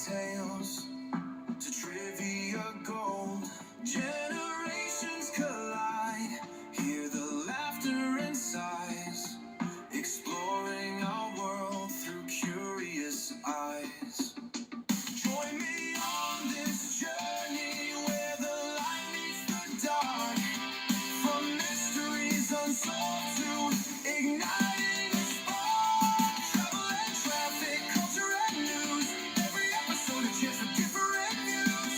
tales to trivia gold. Generations collide, hear the laughter and sighs, exploring our world through curious eyes. Join me on this journey where the light meets the dark, from mysteries unsolved to igniting a spark. Travel and traffic, culture and news, every episode a chance for different views,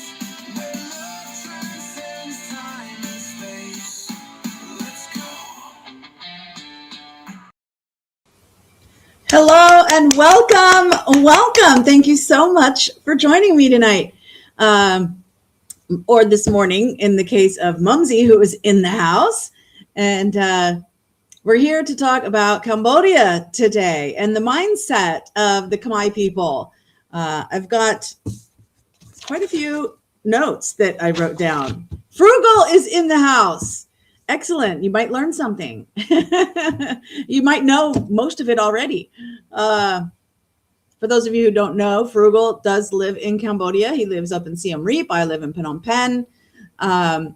where love transcends time and space. Let's go. Hello and welcome. Thank you so much for joining me tonight, or this morning in the case of Mumsy, who is in the house. And we're here to talk about Cambodia today and the mindset of the Khmer people. I've got quite a few notes that I wrote down. Frugal is in the house. Excellent. You might learn something. You might know most of it already. For those of you who don't know, Frugal does live in Cambodia. He lives up in Siem Reap. I live in Phnom Penh. A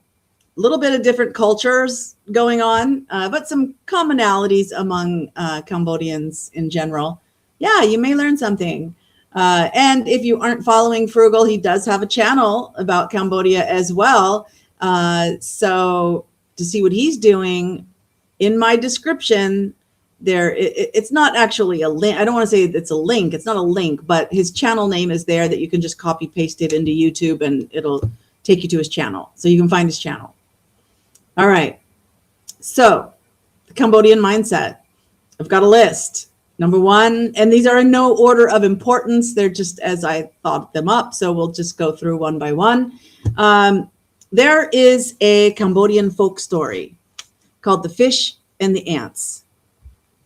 little bit of different cultures going on, but some commonalities among Cambodians in general. Yeah, you may learn something. And if you aren't following Frugal, he does have a channel about Cambodia as well. So to see what he's doing, in my description there, it's not actually a link. I don't want to say it's a link. It's not a link, but his channel name is there that you can just copy paste it into YouTube and it'll take you to his channel. So you can find his channel. All right. So the Cambodian mindset. I've got a list. Number one, and these are in no order of importance. They're just as I thought them up. So we'll just go through one by one. There is a Cambodian folk story called The Fish and the Ants.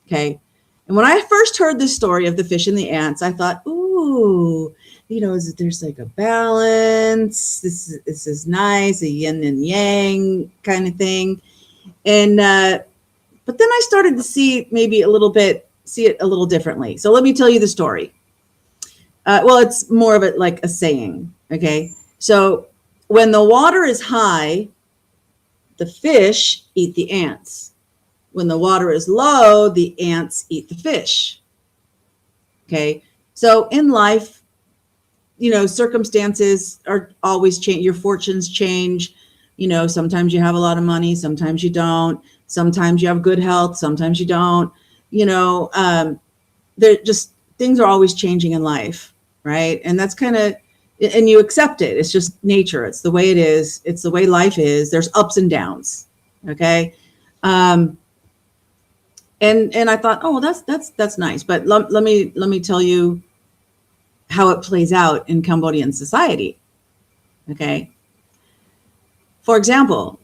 Okay. And when I first heard this story of the fish and the ants, I thought, ooh, you know, there's like a balance. This is nice, a yin and yang kind of thing. And, but then I started to see it a little differently. So let me tell you the story. Well, it's more of it like a saying. Okay. So when the water is high, the fish eat the ants. When the water is low, the ants eat the fish. Okay. So in life, you know, circumstances are always change. Your fortunes change. You know, sometimes you have a lot of money, sometimes you don't. Sometimes you have good health, sometimes you don't. You know, they're just, things are always changing in life, right? And that's kind of, and you accept it. It's just nature. It's the way it is. It's the way life is. There's ups and downs. Okay. And I thought, oh, that's nice. But let me tell you how it plays out in Cambodian society. Okay. For example,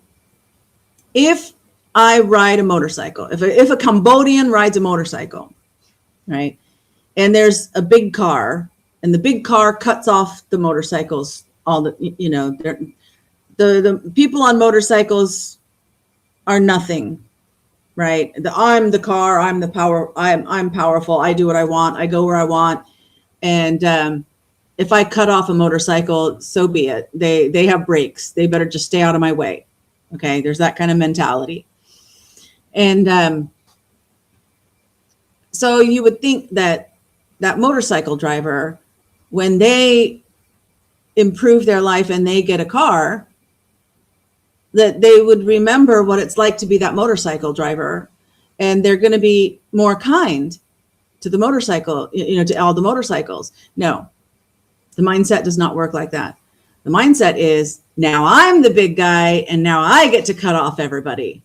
if I ride a motorcycle, if a Cambodian rides a motorcycle, right, and there's a big car, and the big car cuts off the motorcycles, all the, you know, the people on motorcycles are nothing. Right. I'm the car, I'm the power, I'm powerful. I do what I want. I go where I want. And if I cut off a motorcycle, so be it. They have brakes. They better just stay out of my way. Okay. There's that kind of mentality. And so you would think that motorcycle driver, when they improve their life and they get a car, that they would remember what it's like to be that motorcycle driver, and they're going to be more kind to the motorcycle, you know, to all the motorcycles. No, the mindset does not work like that. The mindset is, now I'm the big guy and now I get to cut off everybody.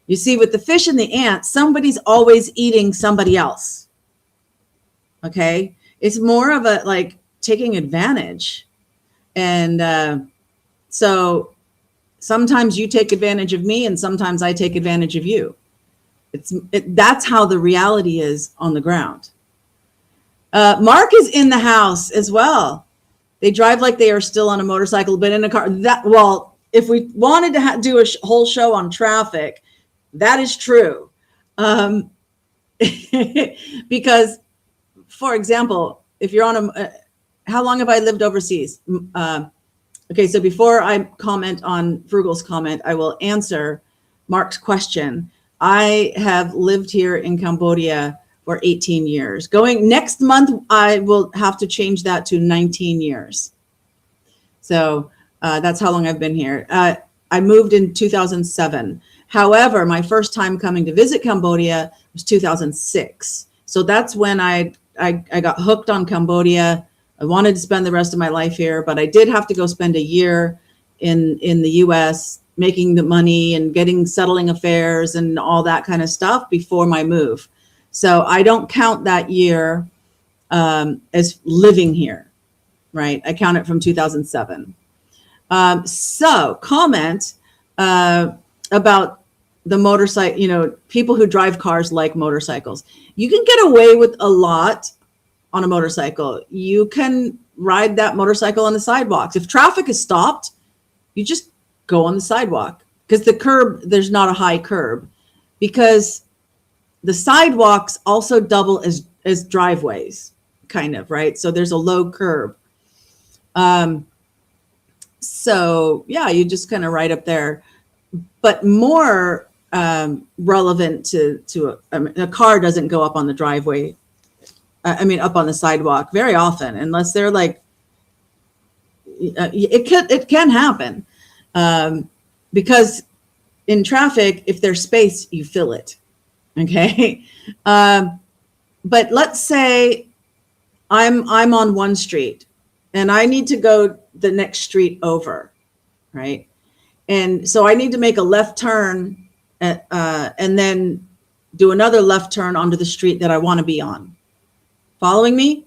You see, with the fish and the ants, somebody's always eating somebody else. Okay. It's more of a like taking advantage. And so sometimes you take advantage of me and sometimes I take advantage of you. That's how the reality is on the ground. Mark is in the house as well. They drive like they are still on a motorcycle, but in a car. Well, if we wanted to do a whole show on traffic, that is true. Because, for example, if you're on how long have I lived overseas? Okay, so before I comment on Frugal's comment, I will answer Mark's question. I have lived here in Cambodia for 18 years. Going next month, I will have to change that to 19 years. So that's how long I've been here. I moved in 2007. However, my first time coming to visit Cambodia was 2006. So that's when I got hooked on Cambodia. I wanted to spend the rest of my life here, but I did have to go spend a year in the US making the money and settling affairs and all that kind of stuff before my move. So I don't count that year as living here, right? I count it from 2007. So comment about the motorcycle, people who drive cars like motorcycles. You can get away with a lot on a motorcycle. You can ride that motorcycle on the sidewalks. If traffic is stopped, you just go on the sidewalk, because the curb, there's not a high curb, because the sidewalks also double as driveways, kind of, right? So there's a low curb. So yeah, you just kind of ride up there. But more relevant to a car doesn't go up on the driveway. Up on the sidewalk very often, unless they're like, it can happen. Because in traffic, if there's space, you fill it. Okay. But let's say I'm on one street and I need to go the next street over, right? And so I need to make a left turn and then do another left turn onto the street that I want to be on. Following me?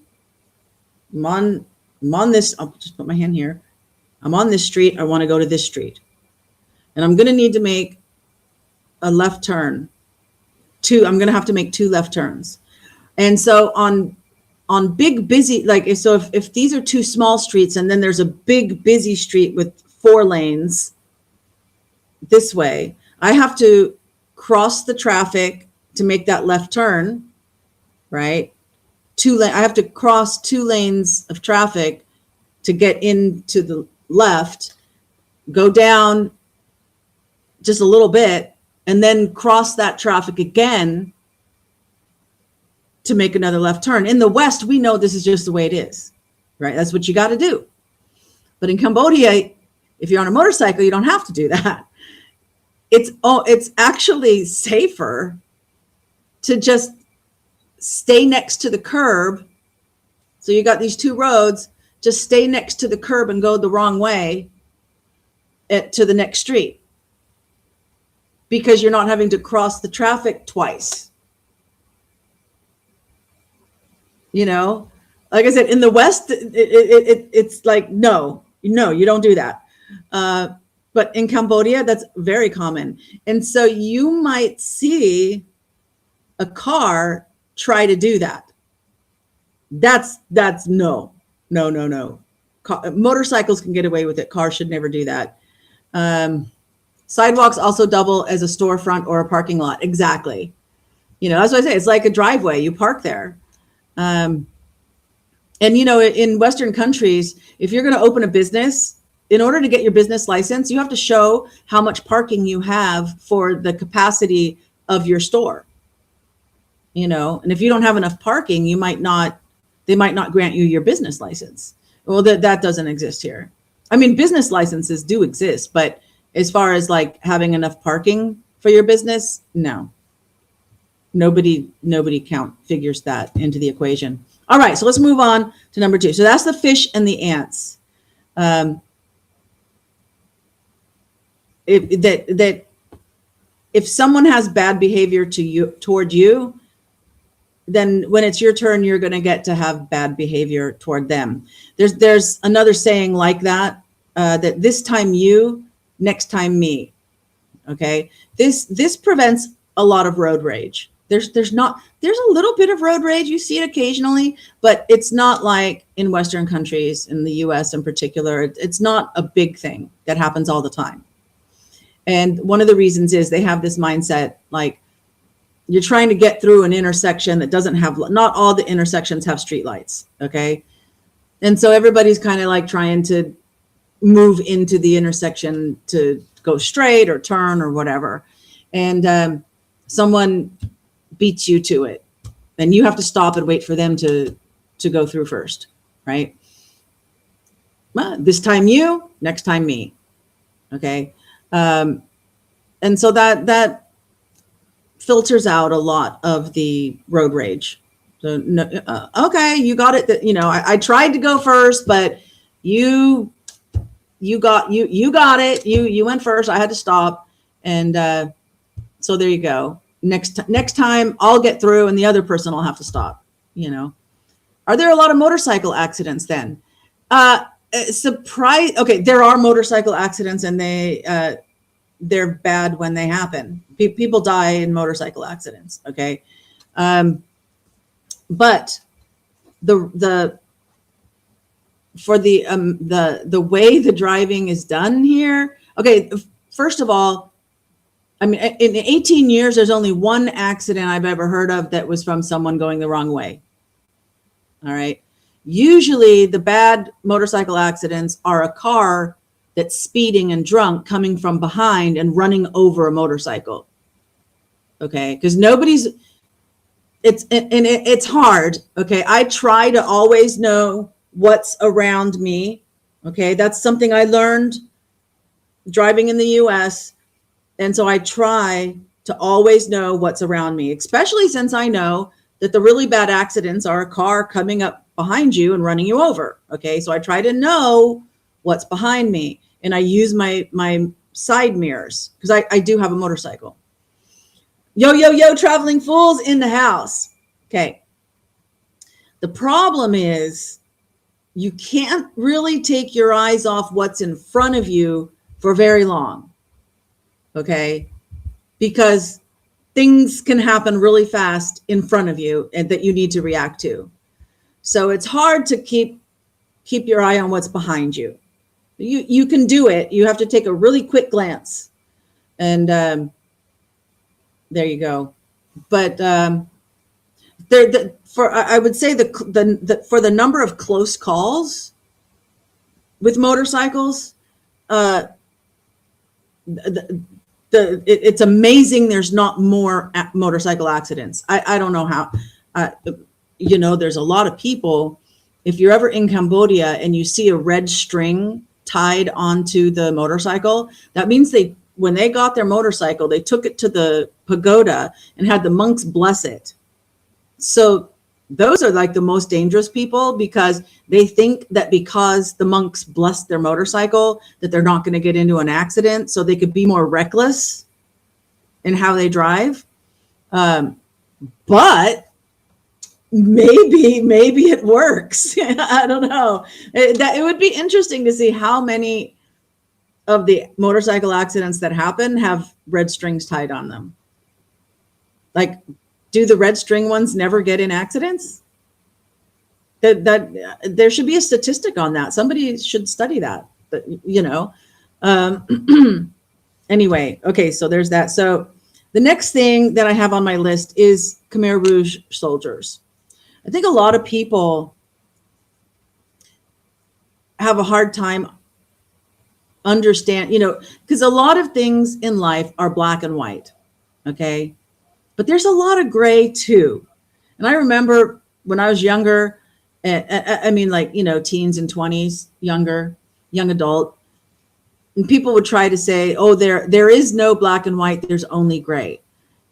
I'm on this, I'll just put my hand here. I'm on this street. I want to go to this street. And I'm going to need to make a left turn. I'm going to have to make 2 left turns. And so on big, busy, like, so if these are 2 small streets and then there's a big, busy street with 4 lanes this way, I have to cross the traffic to make that left turn, right? I have to cross 2 lanes of traffic to get into the left, go down just a little bit, and then cross that traffic again to make another left turn. In the West, we know this is just the way it is, right? That's what you got to do. But in Cambodia, if you're on a motorcycle, you don't have to do that. It's actually safer to just stay next to the curb. So you got these 2 roads, just stay next to the curb and go the wrong way to the next street, because you're not having to cross the traffic twice. Like I said, in the West, it's like, no, you don't do that. But in Cambodia, that's very common. And so you might see a car try to do that. That's no. Motorcycles can get away with it. Cars should never do that. Sidewalks also double as a storefront or a parking lot. Exactly. That's what I say. It's like a driveway. You park there. And, in Western countries, if you're going to open a business, in order to get your business license, you have to show how much parking you have for the capacity of your store. And if you don't have enough parking, they might not grant you your business license. Well, that doesn't exist here. Business licenses do exist, but as far as like having enough parking for your business, no. Nobody figures that into the equation. All right, so let's move on to number 2. So that's the fish and the ants. If someone has bad behavior toward you, then when it's your turn, you're going to get to have bad behavior toward them. There's another saying like that, that this time you, next time me. Okay, this prevents a lot of road rage. There's a little bit of road rage. You see it occasionally, but it's not like in Western countries, in the US in particular. It's not a big thing that happens all the time. And one of the reasons is they have this mindset, like, you're trying to get through an intersection that doesn't have, not all the intersections have streetlights. Okay. And so everybody's kind of like trying to move into the intersection to go straight or turn or whatever. And someone beats you to it. And you have to stop and wait for them to go through first, right? Well, this time you, next time me. Okay. And so that filters out a lot of the road rage. So, no, okay, you got it. I tried to go first, but you got it. You went first. I had to stop. And so there you go. Next time I'll get through and the other person will have to stop. Are there a lot of motorcycle accidents then? Surprise. Okay, there are motorcycle accidents, and they're bad when they happen. People die in motorcycle accidents. Okay, but the way the driving is done here. Okay, first of all, I mean, in 18 years, there's only one accident I've ever heard of that was from someone going the wrong way. All right. Usually the bad motorcycle accidents are a car that's speeding and drunk coming from behind and running over a motorcycle. Okay. Because it's hard. Okay. I try to always know what's around me. Okay. That's something I learned driving in the US. And so I try to always know what's around me, especially since I know that the really bad accidents are a car coming up behind you and running you over. Okay. So I try to know what's behind me, and I use my side mirrors because I do have a motorcycle. Yo, traveling fools in the house. Okay. The problem is you can't really take your eyes off what's in front of you for very long. Okay. Because things can happen really fast in front of you and that you need to react to. So it's hard to keep your eye on what's behind you. You can do it. You have to take a really quick glance, and there you go. But I would say for the number of close calls with motorcycles, it's amazing there's not more motorcycle accidents. I don't know how. There's a lot of people. If you're ever in Cambodia and you see a red string tied onto the motorcycle, that means when they got their motorcycle, they took it to the pagoda and had the monks bless it. So those are like the most dangerous people, because they think that because the monks blessed their motorcycle that they're not going to get into an accident, so they could be more reckless in how they drive. But maybe it works. I don't know. It would be interesting to see how many of the motorcycle accidents that happen have red strings tied on them. Like, do the red string ones never get in accidents? That there should be a statistic on that. Somebody should study that. But anyway, okay, so there's that. So the next thing that I have on my list is Khmer Rouge soldiers. I think a lot of people have a hard time understand, because a lot of things in life are black and white. Okay. But there's a lot of gray too. And I remember when I was younger, I mean, like, teens and 20s, young adult, and people would try to say, oh, there is no black and white, there's only gray.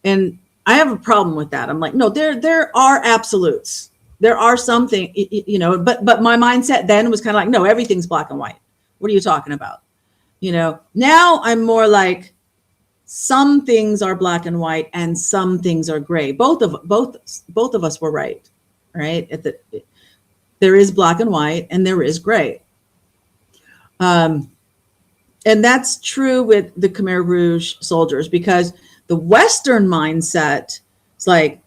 And I have a problem with that. I'm like, no, there are absolutes. There are something, but my mindset then was kind of like, no, everything's black and white. What are you talking about? Now I'm more like, some things are black and white and some things are gray. Both of us were right? There is black and white and there is gray. And that's true with the Khmer Rouge soldiers, because the Western mindset is like,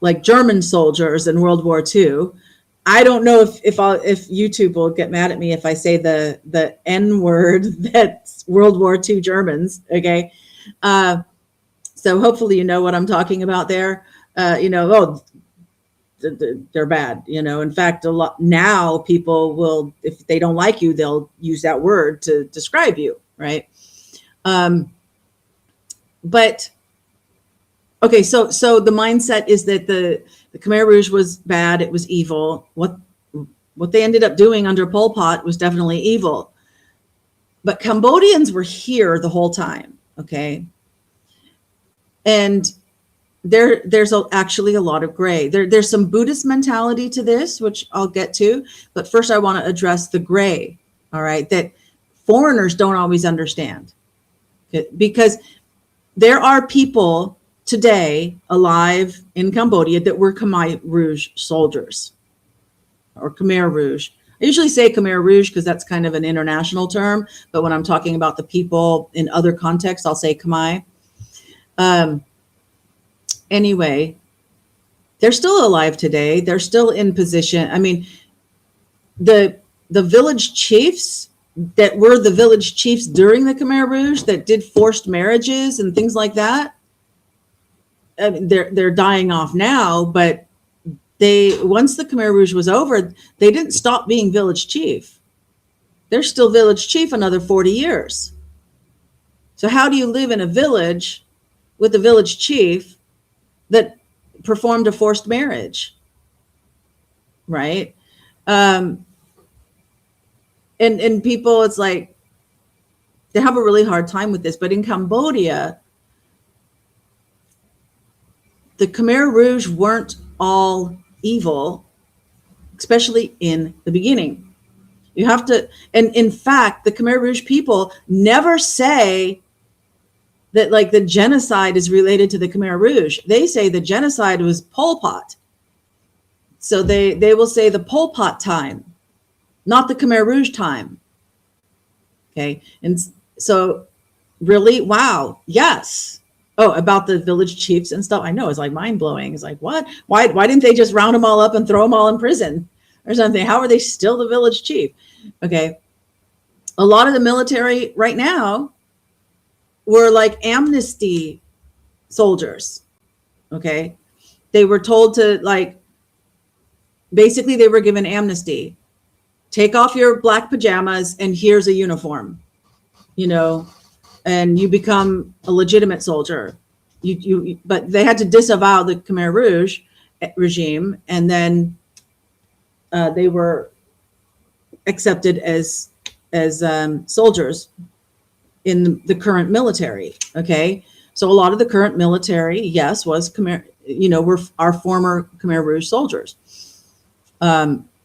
like German soldiers in World War II. I don't know if YouTube will get mad at me if I say the N word, that's World War II Germans. Okay. So hopefully you know what I'm talking about there. they're bad. In fact, a lot now people will, if they don't like you, they'll use that word to describe you, right? But okay, so the mindset is that the Khmer Rouge was bad, it was evil. What they ended up doing under Pol Pot was definitely evil. But Cambodians were here the whole time, okay? And there's actually a lot of gray. There's some Buddhist mentality to this, which I'll get to. But first I want to address the gray, all right, that foreigners don't always understand. Because there are people today alive in Cambodia that were Khmer Rouge soldiers or Khmer Rouge. I usually say Khmer Rouge because that's kind of an international term, but when I'm talking about the people in other contexts, I'll say Khmer. Anyway, they're still alive today. They're still in position. I mean, the village chiefs that were the village chiefs during the Khmer Rouge that did forced marriages and things like that, I mean, they're dying off now, but once the Khmer Rouge was over, they didn't stop being village chief. They're still village chief another 40 years. So how do you live in a village with a village chief that performed a forced marriage, right? And people, it's like, they have a really hard time with this. But in Cambodia, the Khmer Rouge weren't all evil, especially in the beginning. You have to, and in fact, the Khmer Rouge people never say that like the genocide is related to the Khmer Rouge. They say the genocide was Pol Pot. So they will say the Pol Pot time, not the Khmer Rouge time. Okay. And so really, wow. Yes. Oh, about the village chiefs and stuff. I know, it's like mind blowing. It's like, what? Why didn't they just round them all up and throw them all in prison or something? How are they still the village chief? Okay. A lot of the military right now were like amnesty soldiers. Okay. They were told to, like, basically they were given amnesty. Take off your black pajamas and here's a uniform, and you become a legitimate soldier. But they had to disavow the Khmer Rouge regime, and then they were accepted as soldiers in the current military. Okay, so a lot of the current military, yes, was Khmer, were our former Khmer Rouge soldiers,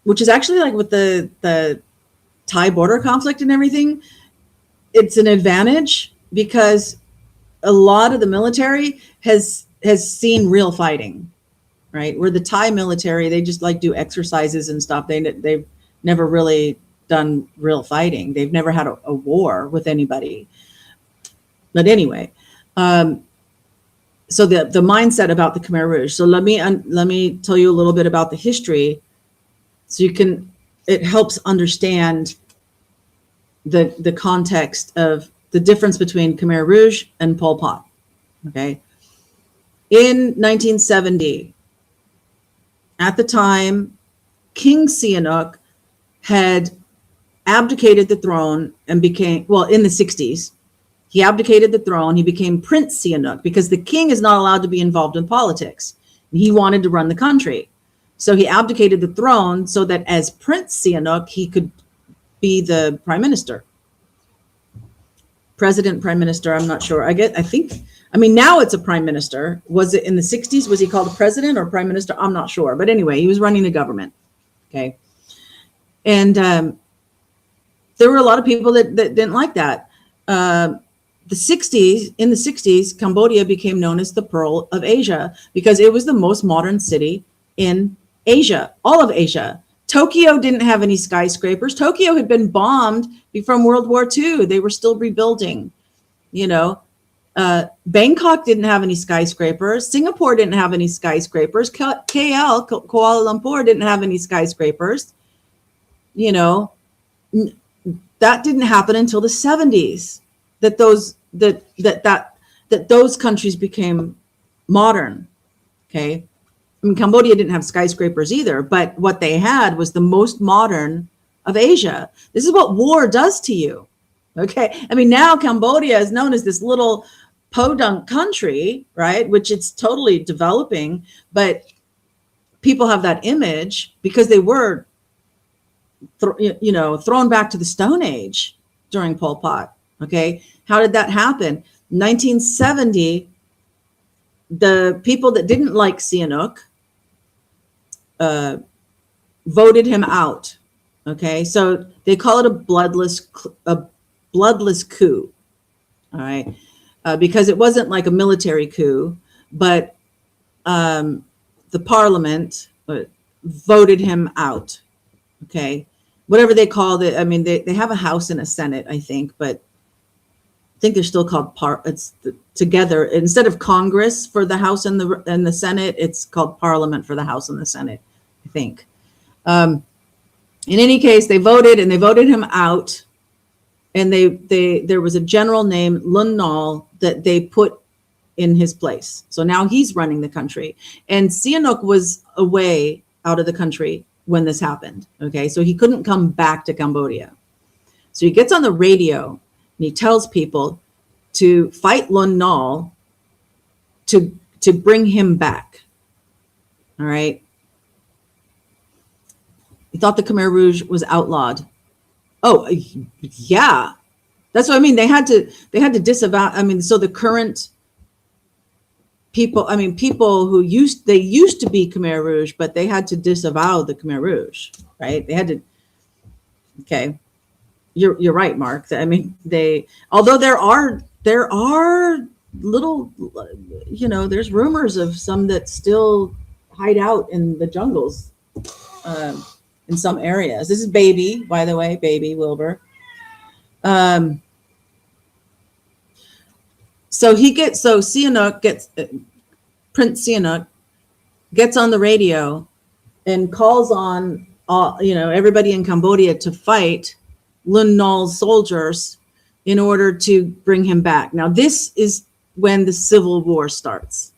which is actually, like, with the Thai border conflict and everything, it's an advantage because a lot of the military has seen real fighting, right? Where the Thai military, they just like do exercises and stuff. They've never really done real fighting. They've never had a war with anybody. But anyway, so the mindset about the Khmer Rouge. So let me tell you a little bit about the history, so it helps understand the context of the difference between Khmer Rouge and Pol Pot. Okay. In 1970, at the time, King Sihanouk had abdicated the throne and became, in the 60s, he abdicated the throne. He became Prince Sihanouk because the king is not allowed to be involved in politics. He wanted to run the country. So he abdicated the throne so that as Prince Sihanouk, he could be the prime minister. President, prime minister, I'm not sure. Now it's a prime minister. Was it in the 60s? Was he called a president or prime minister? I'm not sure. But anyway, he was running the government. Okay. And there were a lot of people that didn't like that. In the 60s, Cambodia became known as the Pearl of Asia because it was the most modern city in Asia, all of Asia. Tokyo didn't have any skyscrapers. Tokyo had been bombed from World War II. They were still rebuilding, Bangkok didn't have any skyscrapers. Singapore didn't have any skyscrapers. KL, Kuala Lumpur, didn't have any skyscrapers. That didn't happen until the 70s that those countries became modern. Okay. I mean, Cambodia didn't have skyscrapers either, but what they had was the most modern of Asia. This is what war does to you. Okay. I mean, now Cambodia is known as this little podunk country, right? Which it's totally developing, but people have that image because they were, thrown back to the Stone Age during Pol Pot. Okay. How did that happen? 1970, the people that didn't like Sihanouk voted him out. Okay, so they call it a bloodless coup. All right, because it wasn't like a military coup, but the parliament voted him out. Okay, whatever they called it. I mean, they have a House and a Senate, I think, but I think they're still called together. Instead of Congress for the House and the Senate, it's called Parliament for the House and the Senate, I think. In any case, they voted him out, and there was a general named Lun Nol that they put in his place. So now he's running the country, and Sihanouk was away out of the country when this happened. Okay, so he couldn't come back to Cambodia. So he gets on the radio and he tells people to fight Lun Nol to bring him back. All right. He thought the Khmer Rouge was outlawed. Oh, yeah. That's what I mean. They had to disavow. I mean, so the current people, I mean, people who used to be Khmer Rouge, but they had to disavow the Khmer Rouge, right? They had to. Okay. You're right, Mark. I mean, although there are little, there's rumors of some that still hide out in the jungles in some areas. This is Baby, by the way, Baby Wilbur. So Sihanouk gets, Prince Sihanouk gets on the radio and calls on everybody in Cambodia to fight Lun Nol's soldiers in order to bring him back. Now, this is when the civil war starts.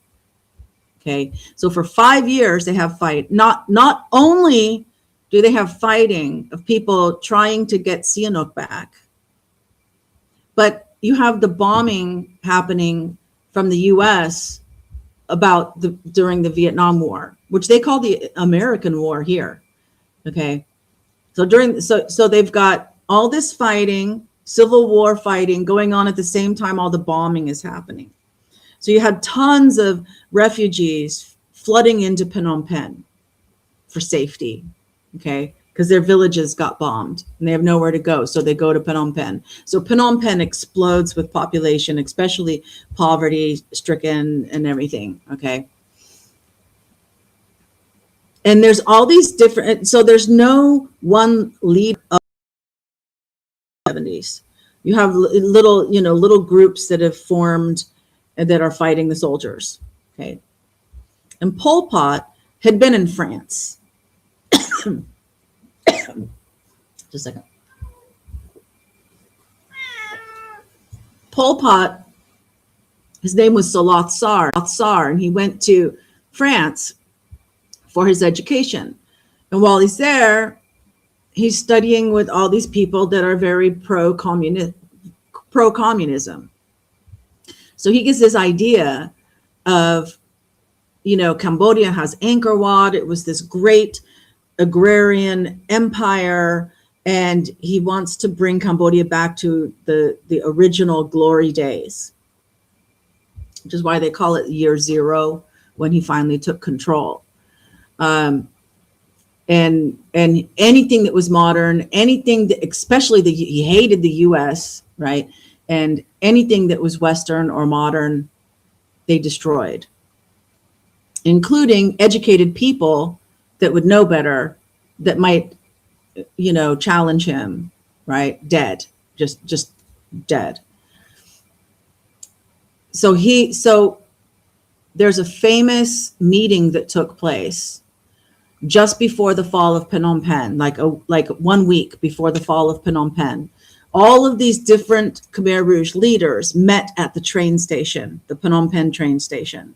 Okay, so for 5 years they have fight. Not only do they have fighting of people trying to get Sihanouk back, but you have the bombing happening from the U.S. during the Vietnam War, which they call the American War here. Okay, so they've got all this fighting, civil war fighting going on at the same time all the bombing is happening. So you had tons of refugees flooding into Phnom Penh for safety, okay, because their villages got bombed and they have nowhere to go. So they go to Phnom Penh. So Phnom Penh explodes with population, especially poverty stricken and everything, okay. And there's all these different, so there's no one lead of the 70s. You have little groups that have formed and that are fighting the soldiers, okay. And Pol Pot had been in France. Just a second. Pol Pot, his name was Saloth Sar, and he went to France for his education. And while he's there, he's studying with all these people that are very pro-communism. So he gets this idea of, Cambodia has Angkor Wat. It was this great agrarian empire, and he wants to bring Cambodia back to the original glory days, which is why they call it year zero when he finally took control. And anything that was modern, anything that, especially he hated the U.S., right? And anything that was Western or modern, they destroyed, including educated people that would know better, that might, challenge him, right? Dead, just dead. So there's a famous meeting that took place just before the fall of Phnom Penh, like 1 week before the fall of Phnom Penh. All of these different Khmer Rouge leaders met at the train station, the Phnom Penh train station.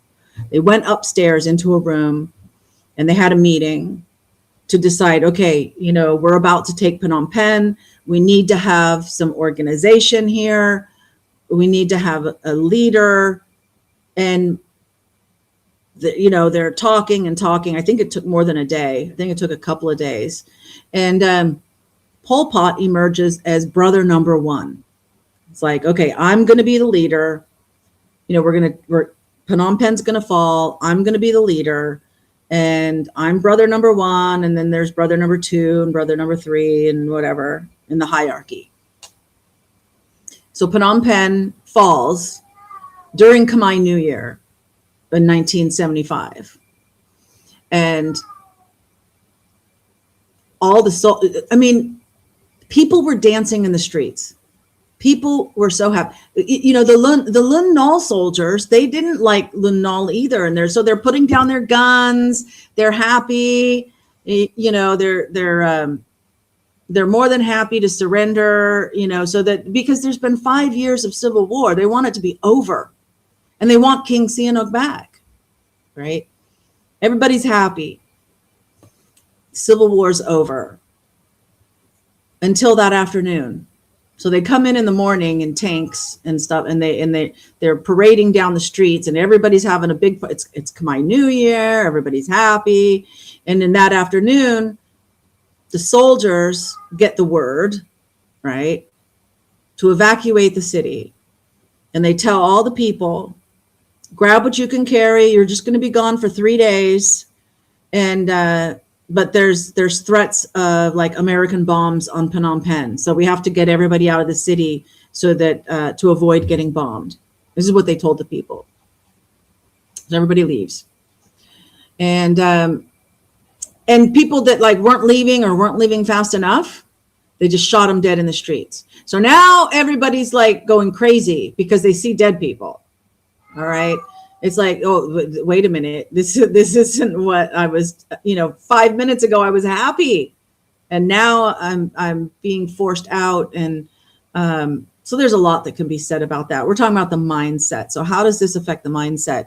They went upstairs into a room and they had a meeting to decide, okay, you know, we're about to take Phnom Penh. We need to have some organization here. We need to have a leader. And, you know, they're talking and talking. I think it took more than a day. I think it took a couple of days. And Pol Pot emerges as brother number one. It's like, okay, I'm going to be the leader. You know, Phnom Penh's going to fall. I'm going to be the leader. And I'm brother number one. And then there's brother number two and brother number three and whatever in the hierarchy. So Phnom Penh falls during Khmer New Year in 1975. And people were dancing in the streets. People were so happy. You know, the Lun Nol soldiers, they didn't like Lun Nol either. And they're putting down their guns. They're happy. You know, they're more than happy to surrender, you know, so that because there's been 5 years of civil war, they want it to be over. And they want King Sihanouk back, right? Everybody's happy. Civil war's over until that afternoon. So they come in the morning in tanks and stuff, and they're parading down the streets, and everybody's having a big. It's Khmer New Year. Everybody's happy, and in that afternoon, the soldiers get the word, right, to evacuate the city, and they tell all the people, grab what you can carry. You're just going to be gone for 3 days, and but there's threats of like American bombs on Phnom Penh. So we have to get everybody out of the city so that to avoid getting bombed. This is what they told the people. So everybody leaves. And people that like weren't leaving fast enough, they just shot them dead in the streets. So now everybody's like going crazy because they see dead people. All right. It's like, oh, wait a minute. This isn't what I was, 5 minutes ago I was happy. And now I'm being forced out. And so there's a lot that can be said about that. We're talking about the mindset. So how does this affect the mindset?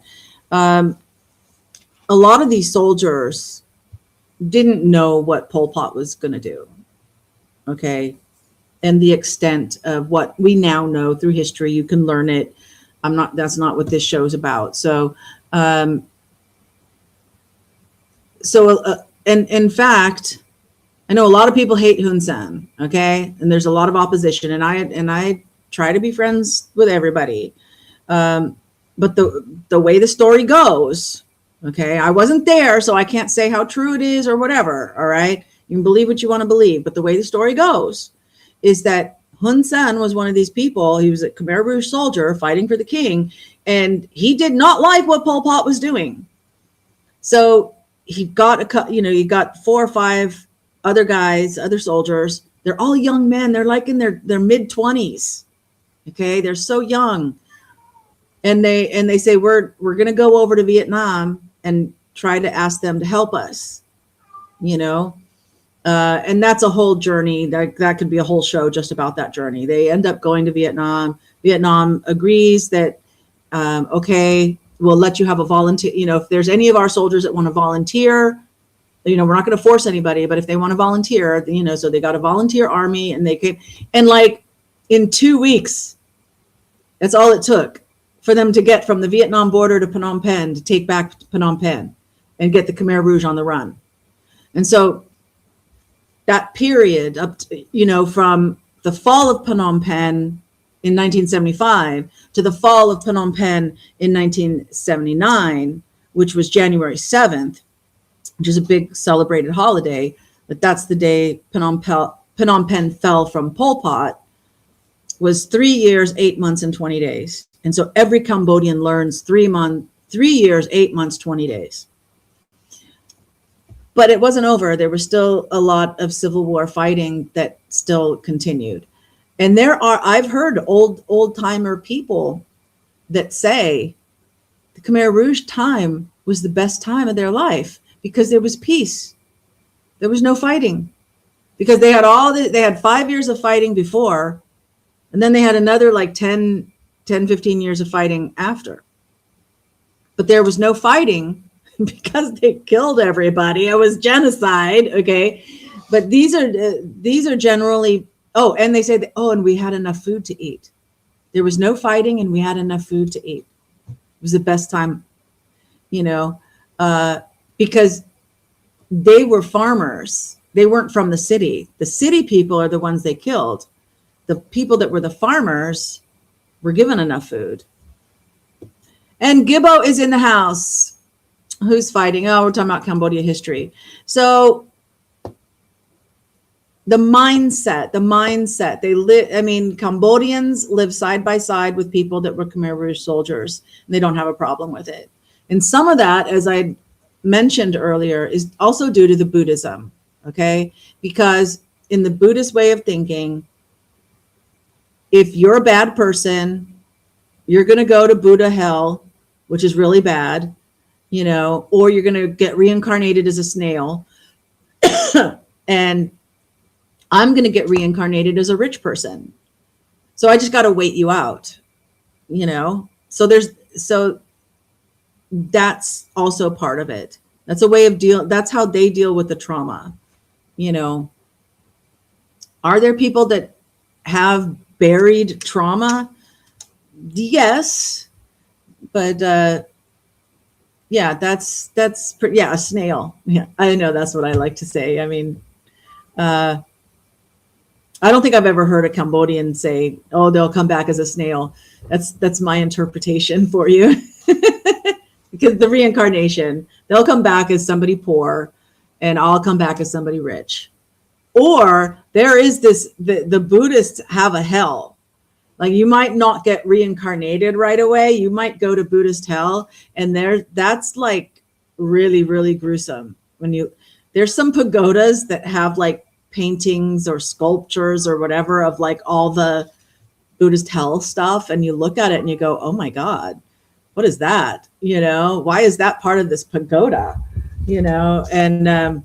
A lot of these soldiers didn't know what Pol Pot was going to do. Okay. And the extent of what we now know through history, you can learn it. That's not what this show's about. So, and in fact, I know a lot of people hate Hun Sen, okay? And there's a lot of opposition, and I try to be friends with everybody. But the way the story goes, okay, I wasn't there, so I can't say how true it is or whatever, all right? You can believe what you want to believe, but the way the story goes is that Hun Sen was one of these people. He was a Khmer Rouge soldier fighting for the king, and he did not like what Pol Pot was doing. So he got 4 or 5 other guys, other soldiers. They're all young men. They're like in their mid-20s. Okay, they're so young, and they say we're going to go over to Vietnam and try to ask them to help us. And that's a whole journey. That could be a whole show just about that journey. They end up going to Vietnam. Vietnam agrees that, okay, we'll let you have a volunteer. If there's any of our soldiers that want to volunteer, we're not going to force anybody, but if they want to volunteer, so they got a volunteer army, and they came, and like in 2 weeks, that's all it took for them to get from the Vietnam border to Phnom Penh, to take back Phnom Penh and get the Khmer Rouge on the run. And so that period up to, from the fall of Phnom Penh in 1975 to the fall of Phnom Penh in 1979, which was January 7th, which is a big celebrated holiday, that's the day Phnom Penh fell from Pol Pot, was 3 years, 8 months, and 20 days. And so every Cambodian learns 3 years, 8 months, 20 days. But it wasn't over. There was still a lot of civil war fighting that still continued. And I've heard old timer people that say the Khmer Rouge time was the best time of their life because there was peace. There was no fighting because they had 5 years of fighting before, and then they had another like 10, 15 years of fighting after. But there was no fighting because they killed everybody. It was genocide. Okay. But these are generally, oh, and they say that, oh, and we had enough food to eat. There was no fighting and we had enough food to eat. It was the best time, because they were farmers. They weren't from the city. The city people are the ones they killed. The people that were the farmers were given enough food. And Gibbo is in the house. Who's fighting? Oh, we're talking about Cambodia history. So the mindset, Cambodians live side by side with people that were Khmer Rouge soldiers. And they don't have a problem with it. And some of that, as I mentioned earlier, is also due to the Buddhism, okay? Because in the Buddhist way of thinking, if you're a bad person, you're going to go to Buddha hell, which is really bad, or you're going to get reincarnated as a snail. And I'm going to get reincarnated as a rich person. So I just got to wait you out, So that's also part of it. That's a way of that's how they deal with the trauma. Are there people that have buried trauma? Yes. But a snail. Yeah, I know, that's what I like to say. I mean, I don't think I've ever heard a Cambodian say, oh, they'll come back as a snail. That's my interpretation for you. Because the reincarnation, they'll come back as somebody poor and I'll come back as somebody rich. Or there is the Buddhists have a hell. Like, you might not get reincarnated right away. You might go to Buddhist hell, and that's like really, really gruesome. There's some pagodas that have like paintings or sculptures or whatever of like all the Buddhist hell stuff, and you look at it and you go, oh my God, what is that? Why is that part of this pagoda? And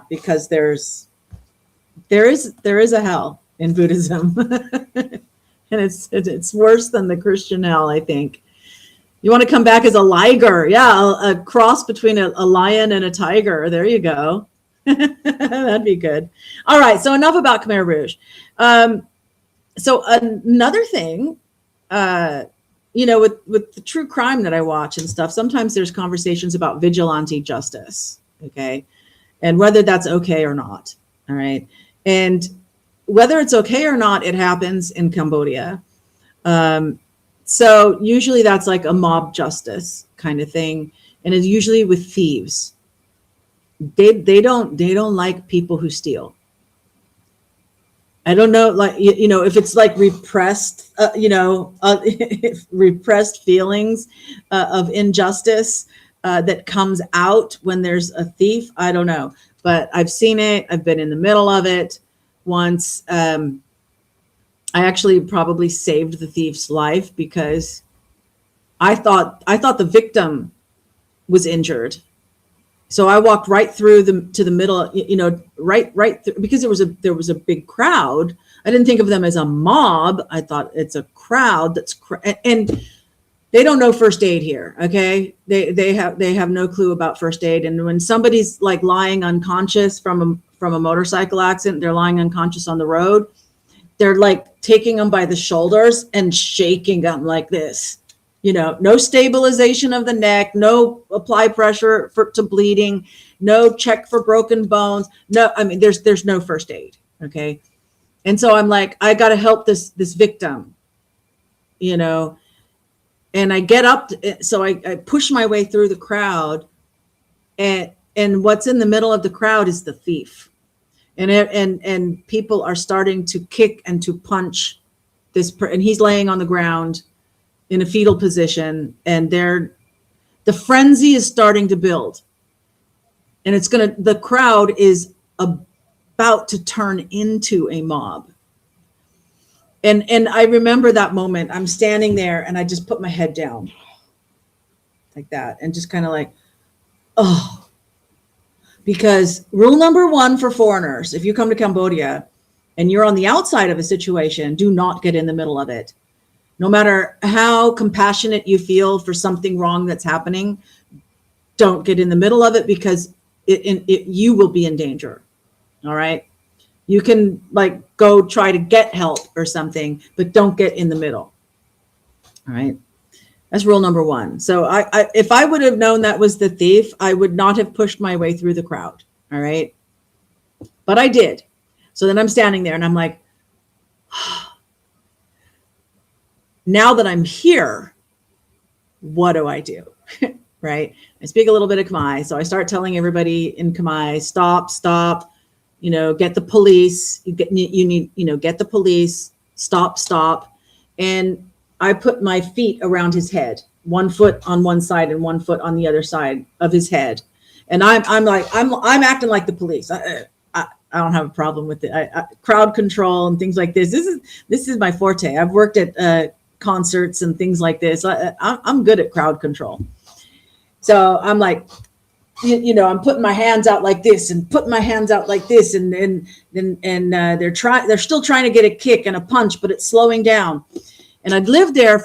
because there is a hell in Buddhism. And it's worse than the Christian hell, I think. You want to come back as a liger. Yeah, a cross between a lion and a tiger. There you go. That'd be good. All right, so enough about Khmer Rouge. So another thing, with the true crime that I watch and stuff, sometimes there's conversations about vigilante justice, okay? And whether that's okay or not, all right? And whether it's okay or not, it happens in Cambodia. So usually that's like a mob justice kind of thing. And it's usually with thieves. They don't like people who steal. I don't know, like, if it's like repressed, repressed feelings of injustice that comes out when there's a thief. I don't know, but I've seen it. I've been in the middle of it once. I actually probably saved the thief's life because I thought the victim was injured. So I walked right through to the middle, right through, because there was a big crowd. I didn't think of them as a mob. I thought it's a crowd and they don't know first aid here. Okay. They have no clue about first aid. And when somebody's like lying unconscious from a motorcycle accident, they're lying unconscious on the road. They're like taking them by the shoulders and shaking them like this. No stabilization of the neck, no apply pressure to bleeding, no check for broken bones. No, I mean, there's no first aid. Okay. And so I'm like, I got to help this victim, and I get up. So I push my way through the crowd, and what's in the middle of the crowd is the thief. And people are starting to kick and to punch and he's laying on the ground in a fetal position, and the frenzy is starting to build, and the crowd is about to turn into a mob. And I remember that moment. I'm standing there and I just put my head down like that and just kind of like, oh, because rule number 1 for foreigners, if you come to Cambodia and you're on the outside of a situation, do not get in the middle of it. No matter how compassionate you feel for something wrong that's happening, don't get in the middle of it, because you will be in danger. All right. You can like go try to get help or something, but don't get in the middle. All right. That's rule number one. So if I would have known that was the thief, I would not have pushed my way through the crowd. All right. But I did. So then I'm standing there and I'm like, now that I'm here, what do I do? Right. I speak a little bit of Khmer. So I start telling everybody in Khmer, stop, get the police. You need, get the police, stop. And I put my feet around his head, 1 foot on one side and 1 foot on the other side of his head. And I'm acting like the police. I don't have a problem with it. Crowd control and things like this. This is my forte. I've worked at concerts and things like this. I'm good at crowd control. So I'm like, I'm putting my hands out like this and putting my hands out like this, and they're still trying to get a kick and a punch, but it's slowing down. And I'd lived there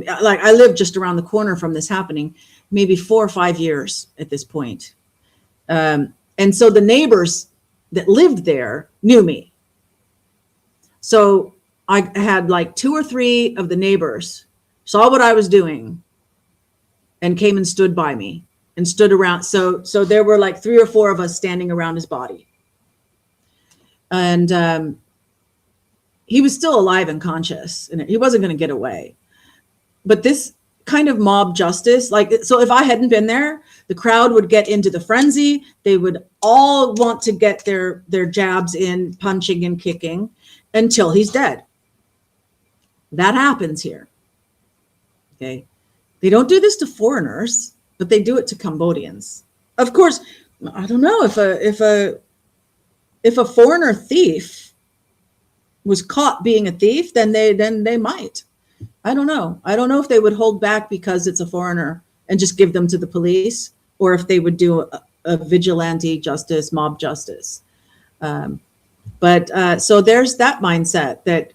I lived just around the corner from this happening, maybe 4 or 5 years at this point. And so the neighbors that lived there knew me. So I had like 2 or 3 of the neighbors saw what I was doing and came and stood by me and stood around. So there were like 3 or 4 of us standing around his body. And he was still alive and conscious, and he wasn't going to get away. But this kind of mob justice, so if I hadn't been there, the crowd would get into the frenzy. They would all want to get their jabs in, punching and kicking until he's dead. That happens here. Okay. They don't do this to foreigners, but they do it to Cambodians. Of course, I don't know if a foreigner thief was caught being a thief, then they might. I don't know. I don't know if they would hold back because it's a foreigner and just give them to the police, or if they would do a vigilante justice, mob justice. But so there's that mindset that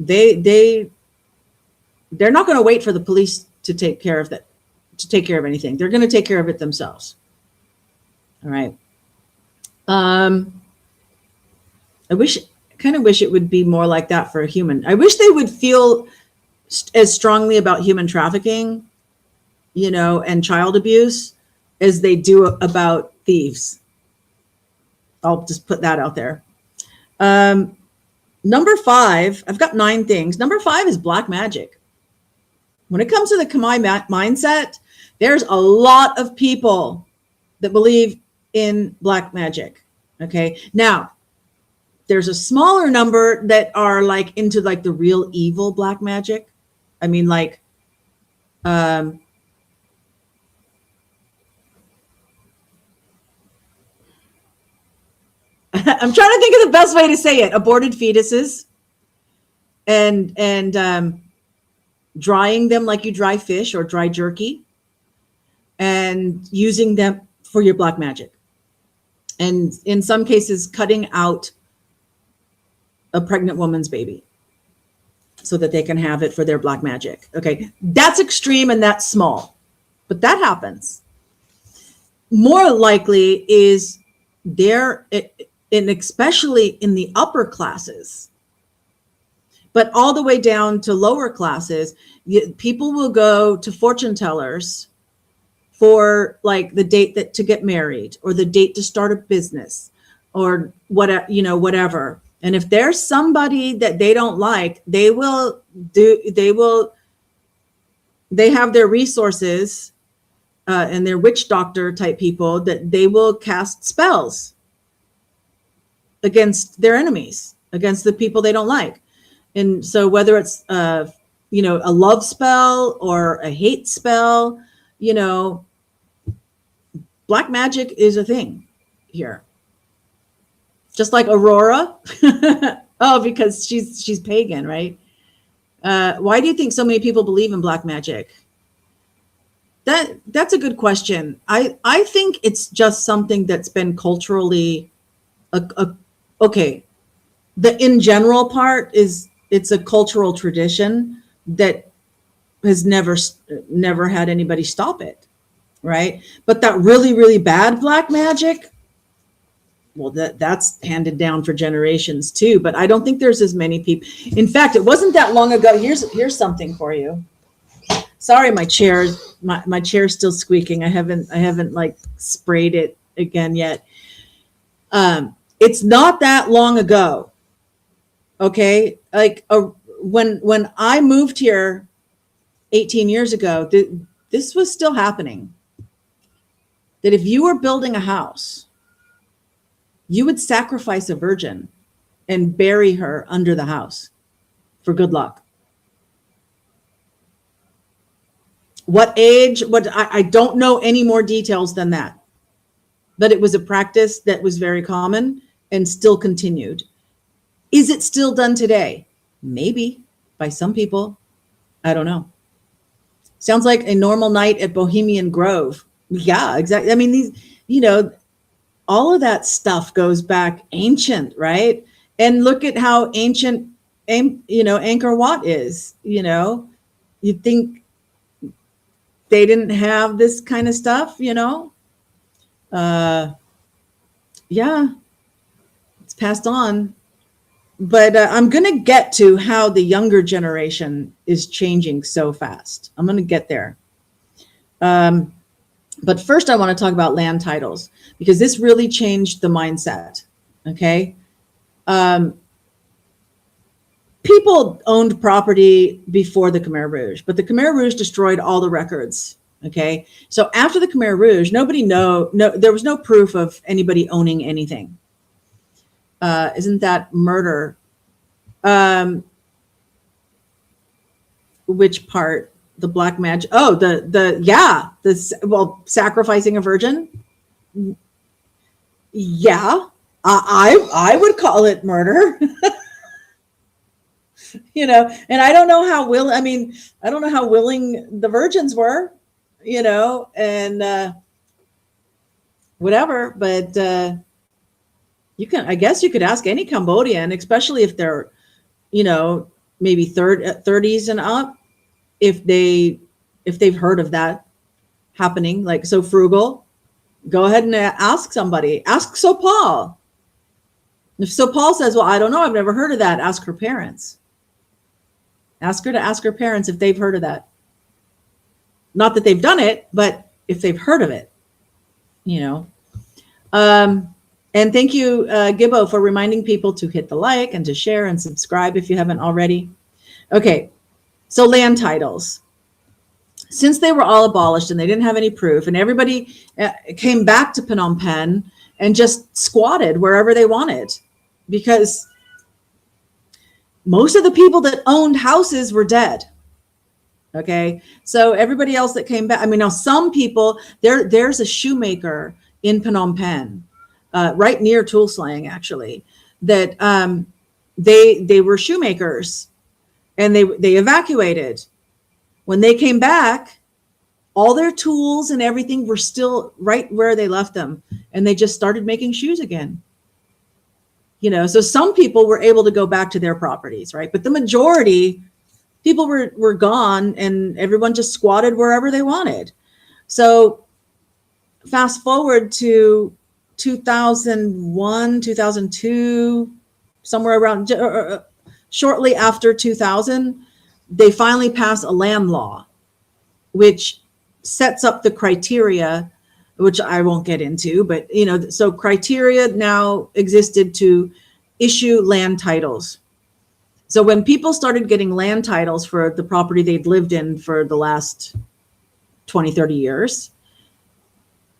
they're not going to wait for the police to take care of that, to take care of anything. They're going to take care of it themselves. All right. I kind of wish it would be more like that for a human. I wish they would feel as strongly about human trafficking, and child abuse as they do about thieves. I'll just put that out there. Number 5, I've got 9 things. Number 5 is black magic. When it comes to the Khmer mindset, there's a lot of people that believe in black magic. Okay. Now, there's a smaller number that are like into like the real evil black magic. I mean, like, I'm trying to think of the best way to say it. Aborted fetuses and drying them like you dry fish or dry jerky, and using them for your black magic. And in some cases, cutting out a pregnant woman's baby so that they can have it for their black magic. Okay, that's extreme and that's small, but that happens. More likely is there, and especially in the upper classes, but all the way down to lower classes, people will go to fortune tellers for like the date to get married, or the date to start a business, or whatever. And if there's somebody that they don't like, they have their resources and their witch doctor type people that they will cast spells against their enemies, against the people they don't like. And so whether it's a love spell or a hate spell, black magic is a thing here. Just like Aurora. Oh, because she's pagan, right? Why do you think so many people believe in black magic? That's a good question. I think it's just something that's been culturally okay. The in general part is it's a cultural tradition that has never had anybody stop it, right? But that really, really bad black magic, well, that's handed down for generations too. But I don't think there's as many people. In fact, it wasn't that long ago. Here's something for you. Sorry, my chair's still squeaking. I haven't like sprayed it again yet. It's not that long ago. Okay, like when I moved here 18 years ago, this was still happening. That if you were building a house, you would sacrifice a virgin and bury her under the house for good luck. What age? I don't know any more details than that. But it was a practice that was very common and still continued. Is it still done today? Maybe by some people. I don't know. Sounds like a normal night at Bohemian Grove. Yeah, exactly. I mean, these, all of that stuff goes back ancient, right? And look at how ancient, Angkor Wat is. You'd think they didn't have this kind of stuff, yeah, it's passed on. But I'm going to get to how the younger generation is changing so fast. I'm going to get there. But first, I want to talk about land titles, because this really changed the mindset. Okay. People owned property before the Khmer Rouge, but the Khmer Rouge destroyed all the records. Okay. So after the Khmer Rouge, there was no proof of anybody owning anything. Isn't that murder? Which part? The black magic? Oh, sacrificing a virgin. Yeah, I would call it murder. And I don't know how willing the virgins were, and whatever, but I guess you could ask any Cambodian, especially if they're, maybe 30s and up, if they've heard of that happening, like so frugal. Go ahead and ask somebody. Ask Sopal. If Sopal says, well, I don't know, I've never heard of that, ask her parents. Ask her to ask her parents if they've heard of that. Not that they've done it, but if they've heard of it, And thank you, Gibbo, for reminding people to hit the like and to share and subscribe if you haven't already. Okay, so land titles. Since they were all abolished and they didn't have any proof, and everybody came back to Phnom Penh and just squatted wherever they wanted, because most of the people that owned houses were dead. Okay, so everybody else that came back, now some people, there's a shoemaker in Phnom Penh, right near Tuol Sleng, actually, that they were shoemakers, and they evacuated. When they came back, all their tools and everything were still right where they left them, and they just started making shoes again. So some people were able to go back to their properties, right? But the majority, people were gone, and everyone just squatted wherever they wanted. So fast forward to 2001, 2002, somewhere around, shortly after 2000, they finally passed a land law, which sets up the criteria, which I won't get into, but so criteria now existed to issue land titles. So when people started getting land titles for the property they'd lived in for the last 20, 30 years,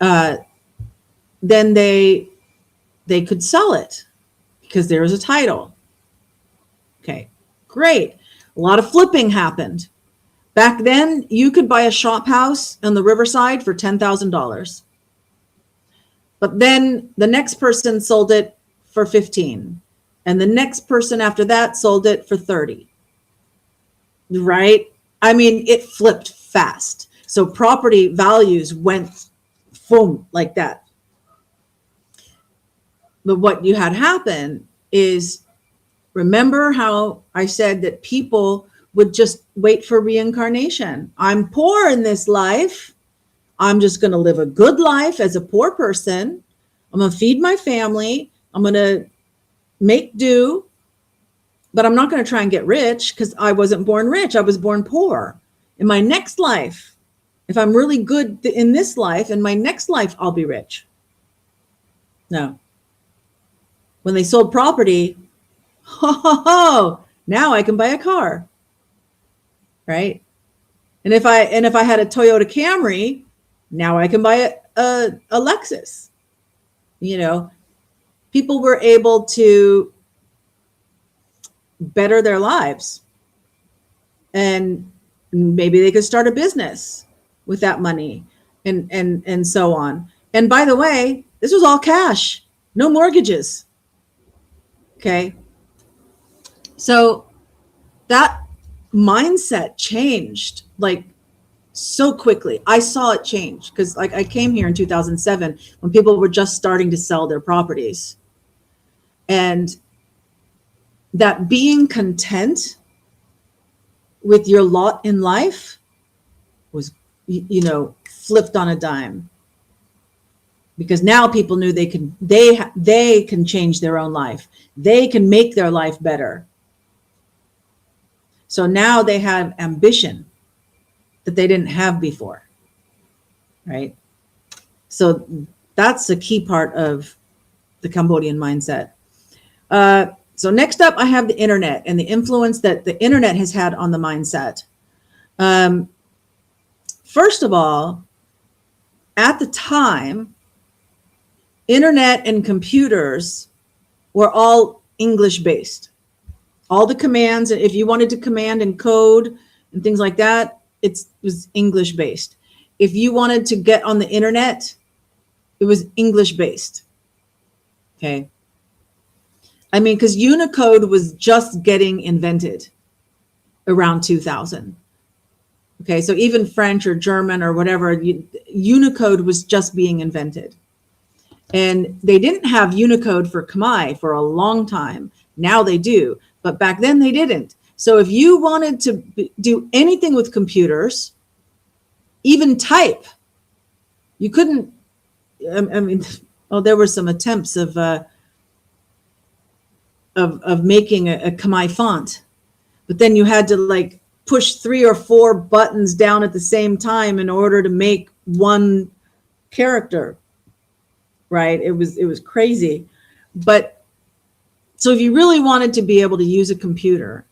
then they could sell it because there was a title. Okay, great. A lot of flipping happened. Back then, you could buy a shop house on the riverside for $10,000. But then the next person sold it for 15. And the next person after that sold it for 30. Right? It flipped fast. So property values went boom, like that. But what you had happen is, remember how I said that people would just wait for reincarnation. I'm poor in this life. I'm just going to live a good life as a poor person. I'm going to feed my family. I'm going to make do, but I'm not going to try and get rich because I wasn't born rich. I was born poor. In my next life, if I'm really good in this life, in my next life, I'll be rich. No. When they sold property, now I can buy a car, right? And if I had a Toyota Camry, now I can buy a Lexus. You know, people were able to better their lives, and maybe they could start a business with that money, and so on. And by the way, this was all cash, no mortgages. Okay. So that mindset changed like so quickly. I saw it change because like I came here in 2007 when people were just starting to sell their properties. And that being content with your lot in life was, you know, flipped on a dime. Because now people knew they can change their own life. They can make their life better. So now they have ambition that they didn't have before, right? So that's a key part of the Cambodian mindset. So next up, I have the internet and the influence that the internet has had on the mindset. First of all, at the time, internet and computers were all English-based. All the commands, if you wanted to command and code and things like that, it was English-based. If you wanted to get on the internet, it was English-based. Okay. I mean, because Unicode was just getting invented around 2000. Okay, so even French or German or whatever, Unicode was just being invented. And they didn't have Unicode for Khmer for a long time. Now they do, but back then they didn't. So if you wanted to do anything with computers, even type, you couldn't. I mean, oh, there were some attempts of making a Khmer font, but then you had to like push 3 or 4 buttons down at the same time in order to make one character. Right? It was crazy. But so if you really wanted to be able to use a computer,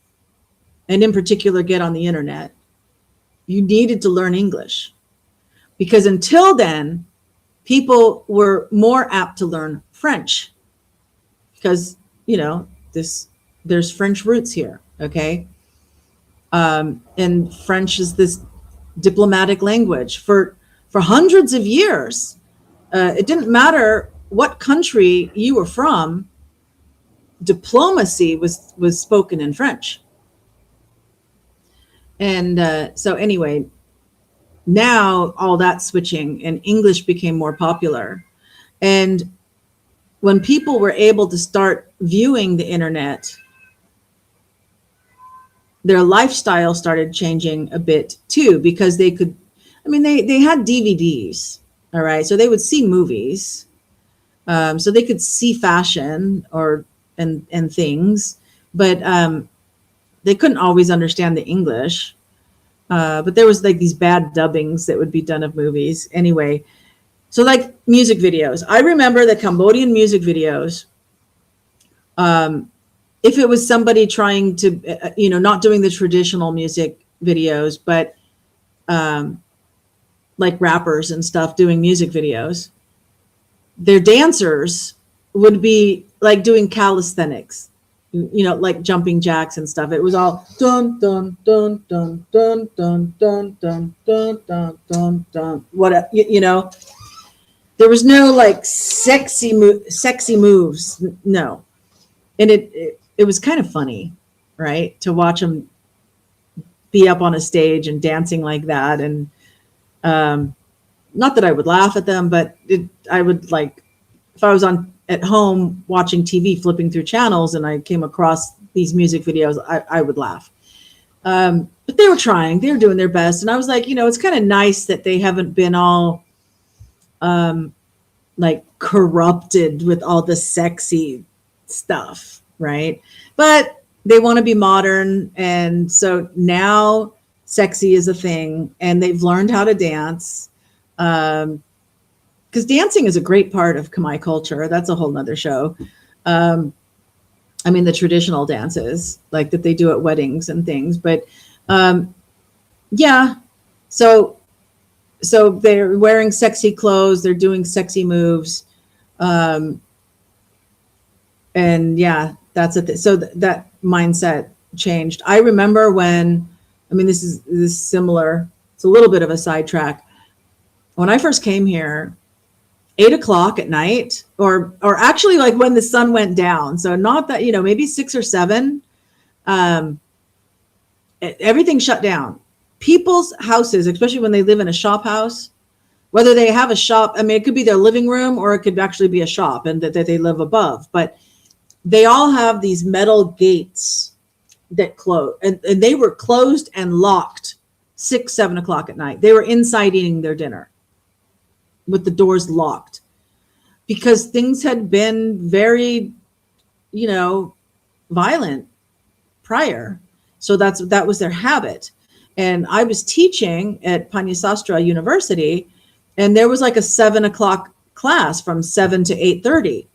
and in particular get on the internet, you needed to learn English. Because until then, people were more apt to learn French. Because, you know, there's French roots here, okay? And French is this diplomatic language. For hundreds of years, it didn't matter what country you were from, diplomacy was spoken in French. And so anyway, now all that switching and English became more popular. And when people were able to start viewing the internet, their lifestyle started changing a bit too, because they could, I mean, they had DVDs. All right. So they would see movies. So they could see fashion and things, but they couldn't always understand the English. But there was like these bad dubbings that would be done of movies. Anyway, so like music videos. I remember the Cambodian music videos. If it was somebody trying to, not doing the traditional music videos, but like rappers and stuff doing music videos, their dancers would be like doing calisthenics, like jumping jacks and stuff. It was all dun dun dun dun dun dun dun dun dun dun dun dun. What there was no like sexy moves. No, and it was kind of funny, right, to watch them be up on a stage and dancing like that. And not that I would laugh at them, but I would, like, if I was at home watching TV, flipping through channels, and I came across these music videos, I would laugh. But they were trying, they were doing their best. And I was like, it's kind of nice that they haven't been all like corrupted with all the sexy stuff, right? But they want to be modern. And so now sexy is a thing, and they've learned how to dance. Because dancing is a great part of Khmer culture. That's a whole nother show. I mean, the traditional dances like that they do at weddings and things. But yeah, so they're wearing sexy clothes, they're doing sexy moves, and yeah, that's it. So that mindset changed. I remember when, I mean, this is similar. It's a little bit of a sidetrack. When I first came here, 8 o'clock at night, or actually like when the sun went down. So not that, maybe 6 or 7, everything shut down. People's houses, especially when they live in a shop house, whether they have a shop, I mean, it could be their living room or it could actually be a shop and that they live above, but they all have these metal gates that close, and they were closed and locked 6, 7 o'clock at night. They were inside eating their dinner with the doors locked because things had been very, violent prior. So that was their habit. And I was teaching at Panyasastra University, and there was like a 7 o'clock class from 7 to 8:30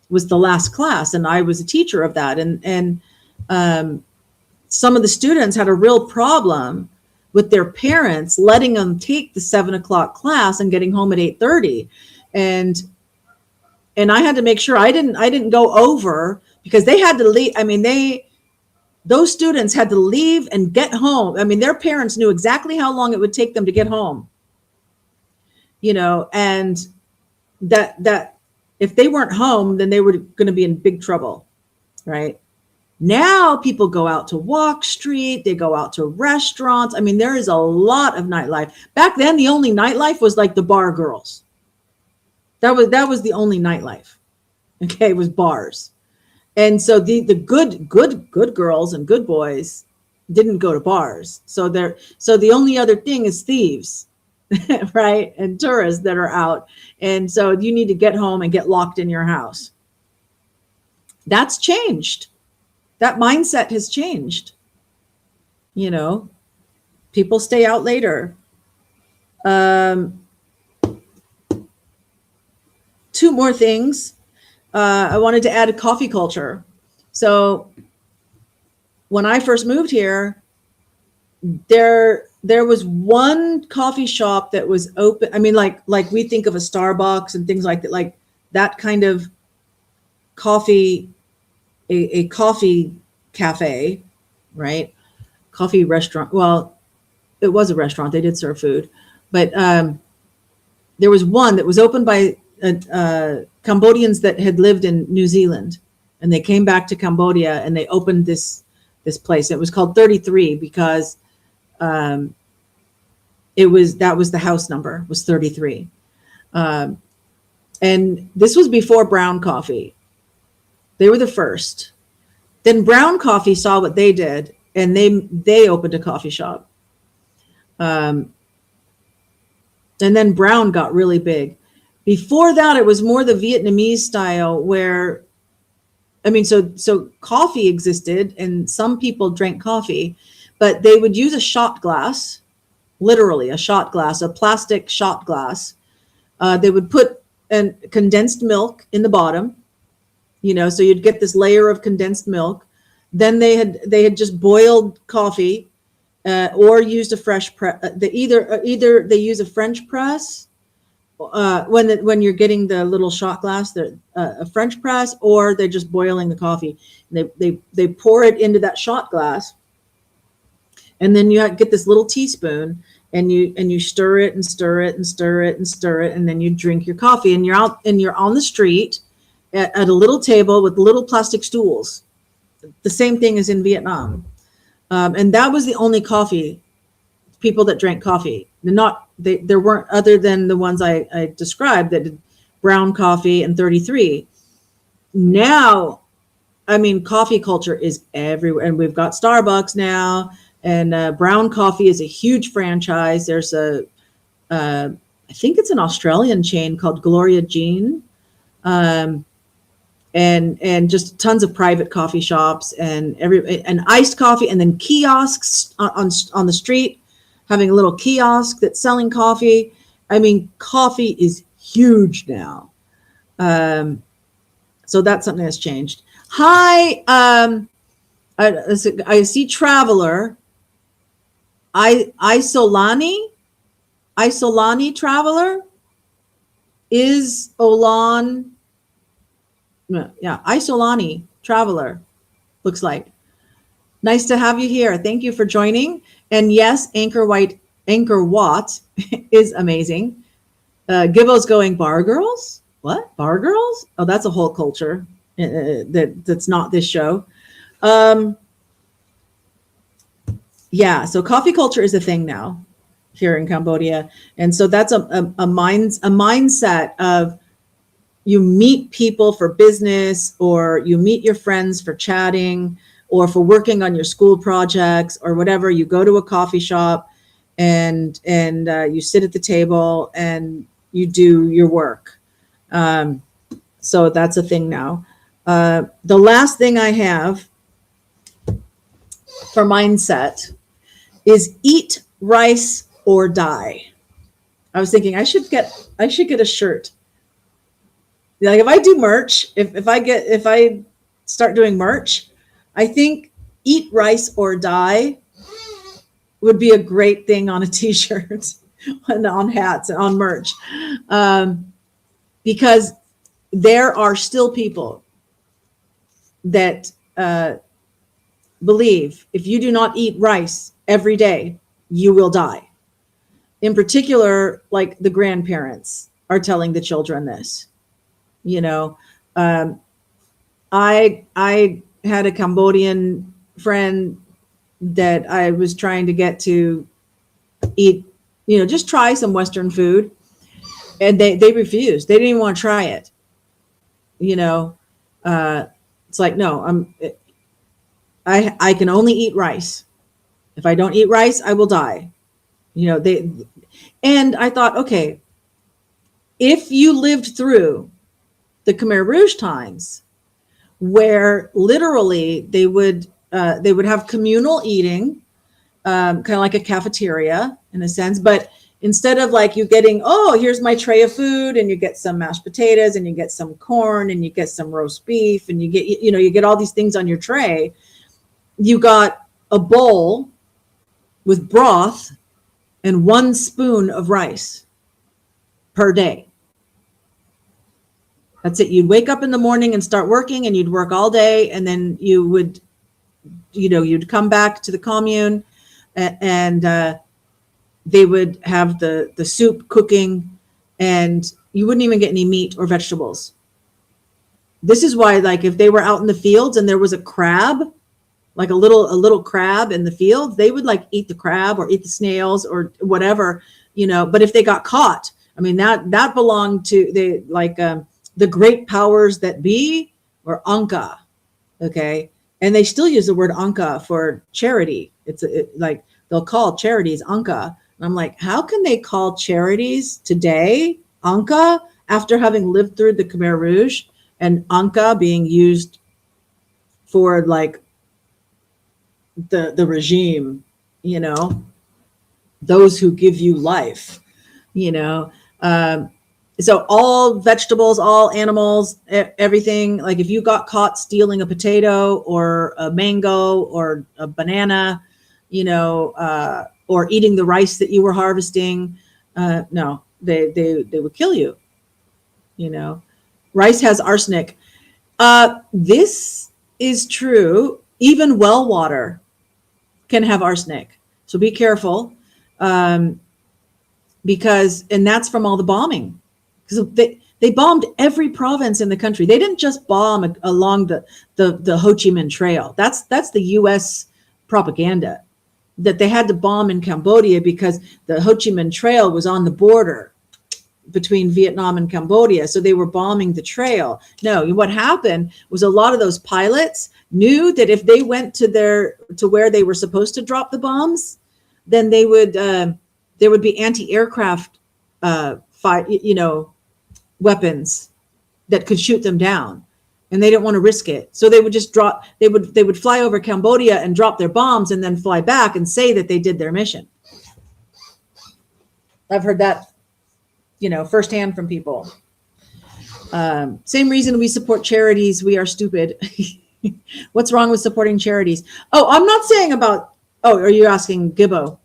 was the last class. And I was a teacher of that. And some of the students had a real problem with their parents letting them take the 7 o'clock class and getting home at 8:30. And I had to make sure I didn't go over, because they had to leave. I mean, those students had to leave and get home. I mean, their parents knew exactly how long it would take them to get home, and that if they weren't home, then they were going to be in big trouble, right? Now people go out to Walk Street, they go out to restaurants. I mean, there is a lot of nightlife. Back then, the only nightlife was like the bar girls. That was the only nightlife. Okay, it was bars. And so the good girls and good boys didn't go to bars. So the only other thing is thieves, right? And tourists that are out. And so you need to get home and get locked in your house. That's changed. That mindset has changed. People stay out later. 2 more things. I wanted to add a coffee culture. So when I first moved here, there was one coffee shop that was open. I mean, like we think of a Starbucks and things like that, like that kind of coffee, a coffee cafe, right? Coffee restaurant. Well, it was a restaurant. They did serve food, but there was one that was opened by Cambodians that had lived in New Zealand, and they came back to Cambodia and they opened this place. It was called 33 because that was the house number, was 33. And this was before brown coffee. They were the first. Then brown coffee saw what they did, and they opened a coffee shop. And then brown got really big. Before that, it was more the Vietnamese style where, I mean, so coffee existed and some people drank coffee, but they would use a shot glass, literally a shot glass, a plastic shot glass. They would put condensed milk in the bottom, so you'd get this layer of condensed milk. Then they had just boiled coffee or used a fresh press. Either they use a French press when you're getting the little shot glass, a French press, or they're just boiling the coffee. They pour it into that shot glass, and then you get this little teaspoon, and you stir it and stir it and stir it and stir it, and then you drink your coffee. And you're on the street at a little table with little plastic stools. The same thing as in Vietnam, and that was the only coffee people that drank coffee. There weren't, other than the ones I described, that did brown coffee and 33. Now I mean, coffee culture is everywhere, and we've got Starbucks now, and brown coffee is a huge franchise. There's I think it's an Australian chain called Gloria Jean, and just tons of private coffee shops and iced coffee, and then kiosks on the street, having a little kiosk that's selling coffee. I mean, coffee is huge now. So that's something that's changed. Hi, I see Traveler. Isolani Traveler is Olan. Yeah, Isolani Traveler looks like. Nice to have you here. Thank you for joining. And yes, Anchor Watt is amazing. Gibbo's going, bar girls? What? Bar girls? Oh, that's a whole culture that's not this show. Yeah, so coffee culture is a thing now here in Cambodia. And so that's a mindset of you meet people for business, or you meet your friends for chatting, or for working on your school projects or whatever. You go to a coffee shop and you sit at the table and you do your work. So that's a thing now. The last thing I have for mindset is eat rice or die. I was thinking I should get a shirt. Like if I do merch, if I start doing merch, I think eat rice or die would be a great thing on a t-shirt and on hats and on merch. Because there are still people that believe if you do not eat rice every day, you will die. In particular, like the grandparents are telling the children this. You know, I had a Cambodian friend that I was trying to get to eat, you know, just try some Western food. And they refused. They didn't even want to try it. You know, it's like, no, I can only eat rice. If I don't eat rice, I will die. You know, and I thought, okay, if you lived through the Khmer Rouge times, where literally they would have communal eating, kind of like a cafeteria in a sense, but instead of like you getting, oh, here's my tray of food, and you get some mashed potatoes, and you get some corn, and you get some roast beef, and you get all these things on your tray, you got a bowl with broth and 1 spoon of rice per day. That's it. You'd wake up in the morning and start working, and you'd work all day, and then you would, you'd come back to the commune, and they would have the soup cooking, and you wouldn't even get any meat or vegetables. This is why, like, if they were out in the fields and there was a crab, like a little crab in the field, they would like eat the crab or eat the snails or whatever, but if they got caught, I mean, that belonged to the great powers that be, or Anka. Okay. And they still use the word Anka for charity. It's like they'll call charities Anka. And I'm like, how can they call charities today Anka after having lived through the Khmer Rouge and Anka being used for like the regime, those who give you life, so all vegetables, all animals, everything, like if you got caught stealing a potato or a mango or a banana, or eating the rice that you were harvesting, no, they would kill you. Rice has arsenic. This is true. Even well water can have arsenic. So be careful. Because that's from all the bombing. Because they bombed every province in the country. They didn't just bomb along the Ho Chi Minh Trail. That's the U.S. propaganda, that they had to bomb in Cambodia because the Ho Chi Minh Trail was on the border, between Vietnam and Cambodia. So they were bombing the trail. No, what happened was a lot of those pilots knew that if they went to where they were supposed to drop the bombs, then they would there would be anti-aircraft weapons that could shoot them down, and they didn't want to risk it. So they would just they would fly over Cambodia and drop their bombs and then fly back and say that they did their mission. I've heard that, firsthand from people. Same reason we support charities. We are stupid. What's wrong with supporting charities? Oh, I'm not saying about, are you asking Gibbo?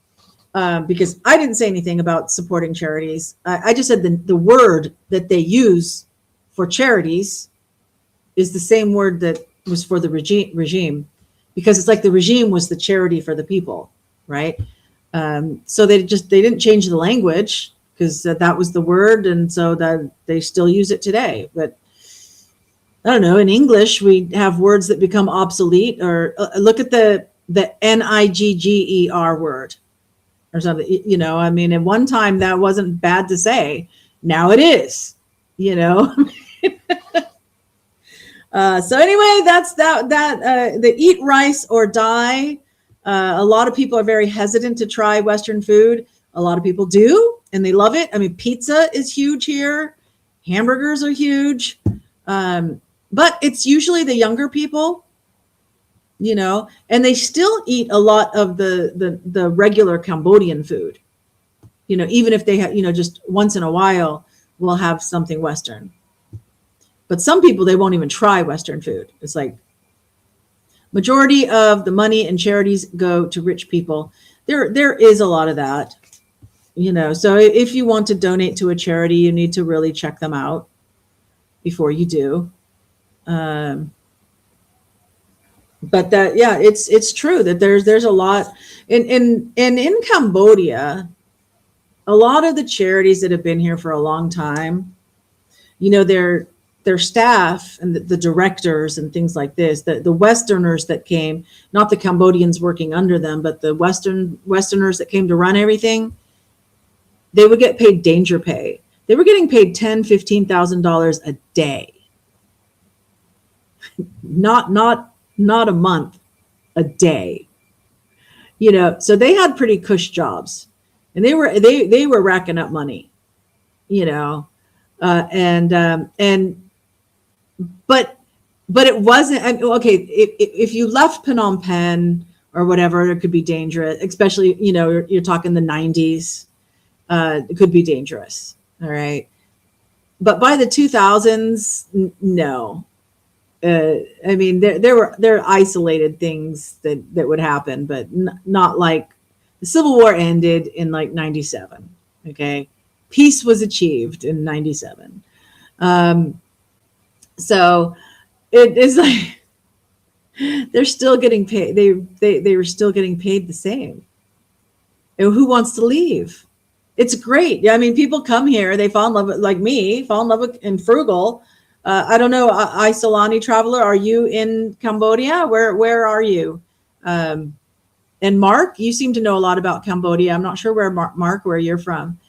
Because I didn't say anything about supporting charities. I just said the word that they use for charities is the same word that was for the regime, because it's like the regime was the charity for the people, right? So they didn't change the language, because that was the word, and so that they still use it today. But I don't know, in English we have words that become obsolete, or look at the nigger word or something. I mean, at one time that wasn't bad to say, now it is. So anyway, that's that the eat rice or die. A lot of people are very hesitant to try Western food. A lot of people do, and they love it. I mean, pizza is huge here. Hamburgers are huge. But it's usually the younger people, and they still eat a lot of the regular Cambodian food, even if they have, just once in a while will have something Western. But some people, they won't even try Western food. It's like majority of the money and charities go to rich people. There is a lot of that, so if you want to donate to a charity, you need to really check them out before you do. But that, yeah, it's true that there's a lot in Cambodia. A lot of the charities that have been here for a long time, their staff and the directors and things like this, the Westerners that came, not the Cambodians working under them, but the Westerners that came to run everything, they would get paid danger pay. They were getting paid $10,000-$15,000 a day. Not a month, a day. So they had pretty cush jobs, and they were racking up money, but it wasn't okay. If you left Phnom Penh or whatever, it could be dangerous, especially you're talking the 90s. It could be dangerous. All right, but by the 2000s, no. I mean, there were isolated things that would happen, but not like the Civil War ended in like 97. Okay, peace was achieved in 97. So it is like they're still getting paid. They were still getting paid the same. And who wants to leave? It's great. Yeah, I mean, people come here, they fall in love with, like me, fall in love with and frugal. I don't know, Isolani traveler, are you in Cambodia? Where are you? And Mark, you seem to know a lot about Cambodia. I'm not sure where Mark, where you're from.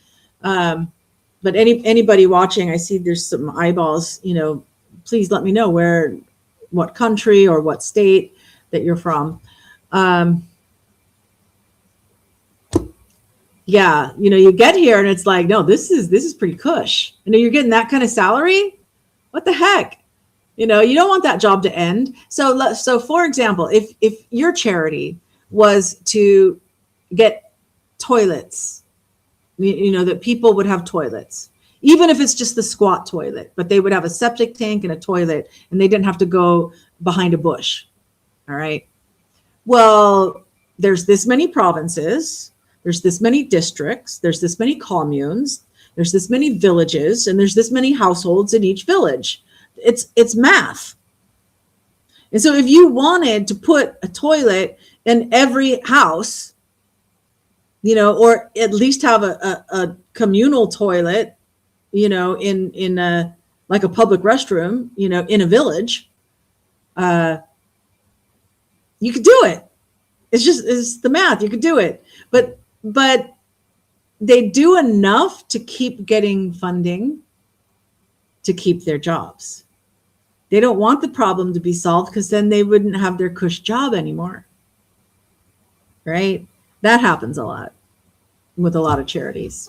But anybody watching, I see there's some eyeballs, please let me know what country or what state that you're from. Yeah, you get here and it's like, no, this is pretty cush. You're getting that kind of salary. What the heck? You don't want that job to end. So for example, if your charity was to get toilets, that people would have toilets, even if it's just the squat toilet, but they would have a septic tank and a toilet, and they didn't have to go behind a bush. All right. Well, there's this many provinces, there's this many districts, there's this many communes, there's this many villages, and there's this many households in each village. It's math. And so if you wanted to put a toilet in every house, or at least have a communal toilet, in a, like a public restroom, in a village, you could do it. It's the math. You could do it. But they do enough to keep getting funding to keep their jobs. They don't want the problem to be solved because then they wouldn't have their cush job anymore. Right? That happens a lot with a lot of charities.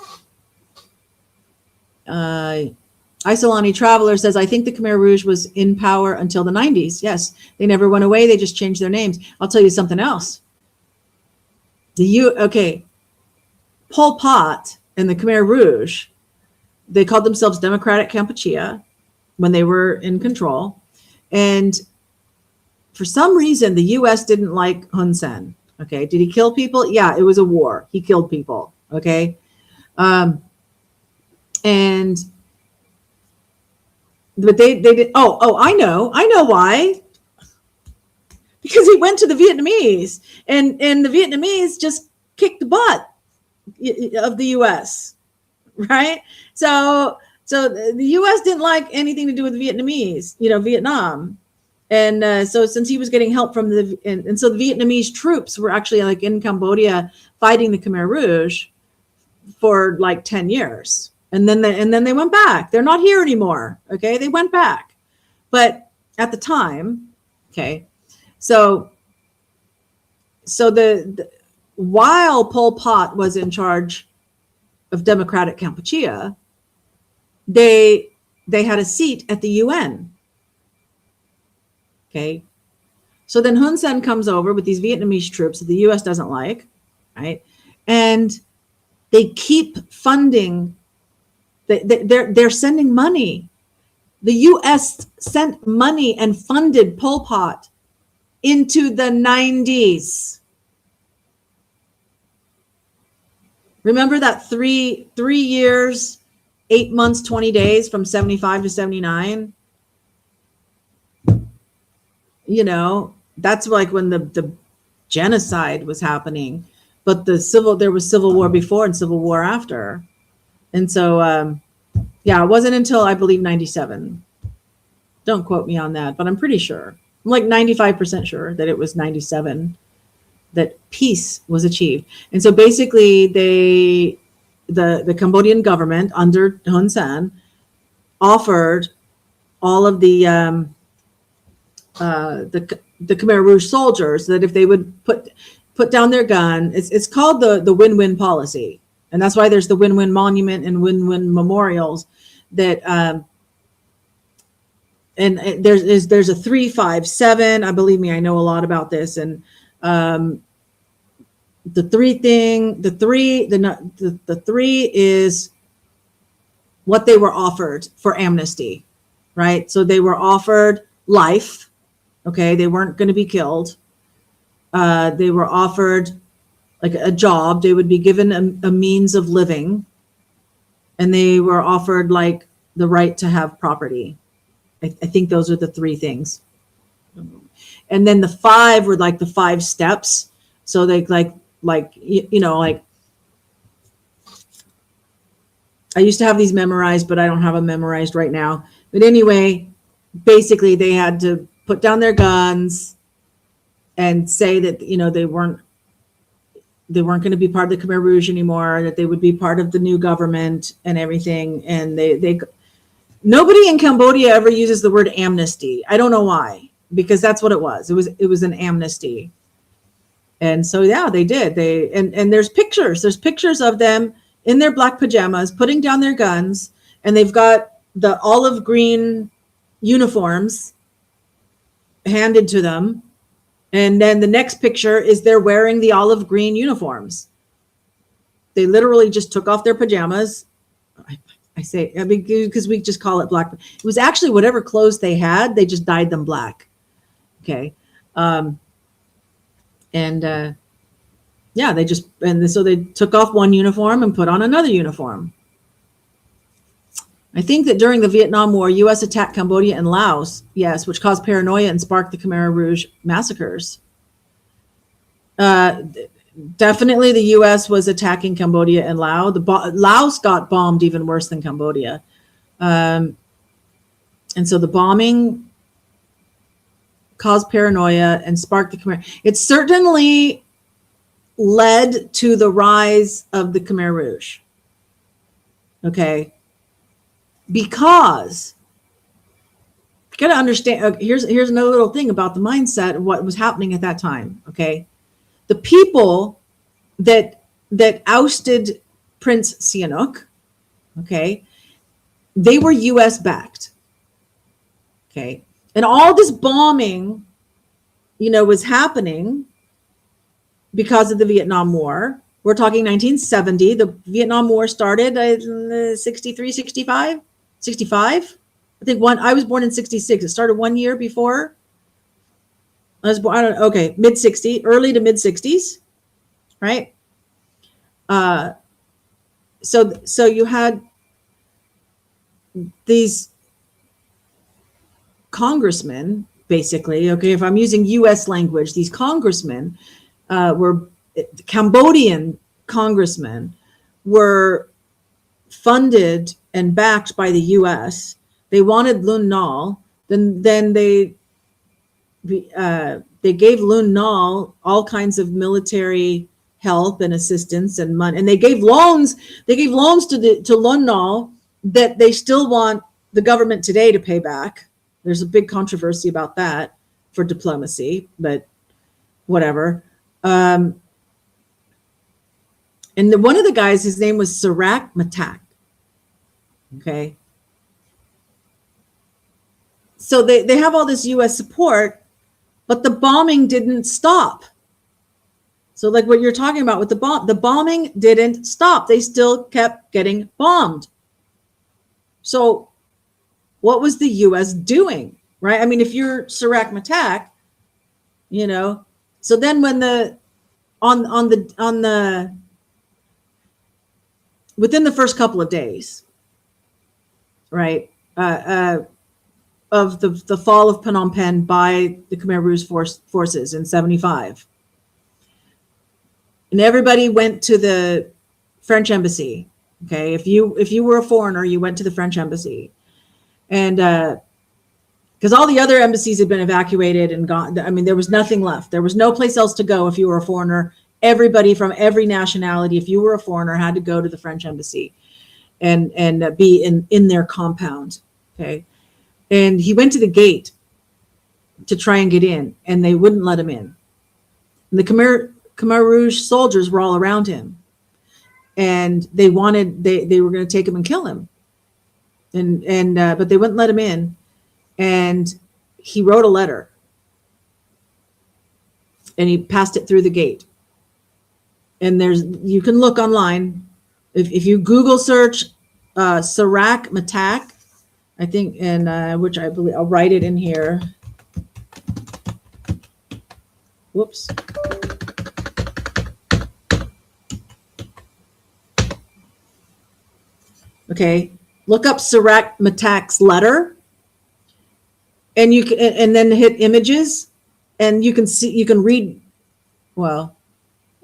Isolani Traveler says, I think the Khmer Rouge was in power until the 90s. Yes, they never went away. They just changed their names. I'll tell you something else. Pol Pot and the Khmer Rouge, they called themselves Democratic Kampuchea when they were in control. And for some reason, the U.S. didn't like Hun Sen. Okay. Did he kill people? Yeah, it was a war. He killed people. Okay. But they did. I know why. Because he went to the Vietnamese and the Vietnamese just kicked the butt of the U.S. Right. So the U.S. didn't like anything to do with the Vietnamese, Vietnam. And so since he was getting help from and so the Vietnamese troops were actually like in Cambodia fighting the Khmer Rouge for like 10 years. And then they went back. They're not here anymore. Okay. They went back. But at the time, okay. So while Pol Pot was in charge of Democratic Kampuchea, they had a seat at the UN. Okay. So then Hun Sen comes over with these Vietnamese troops that the US doesn't like, right? And they keep funding. They're sending money. The US sent money and funded Pol Pot into the 90s. Remember that three years, 8 months, 20 days from 75 to 79? That's like when the genocide was happening, but there was civil war before and civil war after. And so, it wasn't until I believe 97. Don't quote me on that, but I'm pretty sure. I'm like 95% sure that it was 97 that peace was achieved. And so basically the Cambodian government under Hun Sen offered all of the Khmer Rouge soldiers that if they would put down their gun, it's called the win-win policy. And that's why there's the win-win monument and win-win memorials that, and there's a 3-5-7. I believe me, I know a lot about this. And the three is what they were offered for amnesty, right? So they were offered life. Okay. They weren't going to be killed. They were offered like a job. They would be given a means of living, and they were offered like the right to have property. I think those are the three things. And then the 5 were like the 5 steps. So they like I used to have these memorized, but I don't have them memorized right now. But anyway, basically they had to put down their guns and say that, they weren't going to be part of the Khmer Rouge anymore, that they would be part of the new government and everything. And nobody in Cambodia ever uses the word amnesty. I don't know why, because that's what it was. It was an amnesty. And so, yeah, they did. And there's pictures of them in their black pajamas, putting down their guns, and they've got the olive green uniforms handed to them. And then the next picture is they're wearing the olive green uniforms. They literally just took off their pajamas. Because we just call it black. It was actually whatever clothes they had, they just dyed them black. Okay. So they took off one uniform and put on another uniform. I think that during the Vietnam War, U.S. attacked Cambodia and Laos, yes, which caused paranoia and sparked the Khmer Rouge massacres. Definitely the U.S. was attacking Cambodia and Laos. Laos got bombed even worse than Cambodia. And so the bombing caused paranoia and sparked the Khmer. It certainly led to the rise of the Khmer Rouge. Okay. Because you got to understand, here's another little thing about the mindset of what was happening at that time. Okay. The people that ousted Prince Sihanouk, okay, they were US backed. Okay. And all this bombing, was happening because of the Vietnam War. We're talking 1970. The Vietnam War started in 63, 65, 65. I think I was born in 66. It started 1 year before. I was born, mid 60s, early to mid 60s, right? So you had these congressmen, basically, okay, if I'm using US language, these congressmen were Cambodian congressmen, were funded and backed by the US. They wanted Lun Nol. Then they gave Lun Nol all kinds of military help and assistance and money, and they gave loans. They gave loans to Lun Nol that they still want the government today to pay back. There's a big controversy about that for diplomacy, but whatever. And one of the guys, his name was Sarak Matak. Okay. So they have all this US support, but the bombing didn't stop. So like what you're talking about with the bombing didn't stop. They still kept getting bombed. So what was the US doing? Right? I mean, if you're Sarak Matak, so then when within the first couple of days, right, of the fall of Phnom Penh by the Khmer Rouge forces in 75, and everybody went to the French embassy. Okay, if you were a foreigner, you went to the French embassy, and because all the other embassies had been evacuated and gone. I mean, there was nothing left. There was no place else to go if you were a foreigner. Everybody from every nationality, if you were a foreigner, had to go to the French embassy and be in their compound. Okay, and he went to the gate to try and get in, and they wouldn't let him in. And the Khmer Rouge soldiers were all around him, and they were going to take him and kill him, but they wouldn't let him in. And he wrote a letter, and he passed it through the gate. And you can look online if you Google search Sarak Matak, I think, and which I believe I'll write it in here. Whoops. Okay, look up Sarak Matak's letter. And you can, and then hit images, and you can read. Well,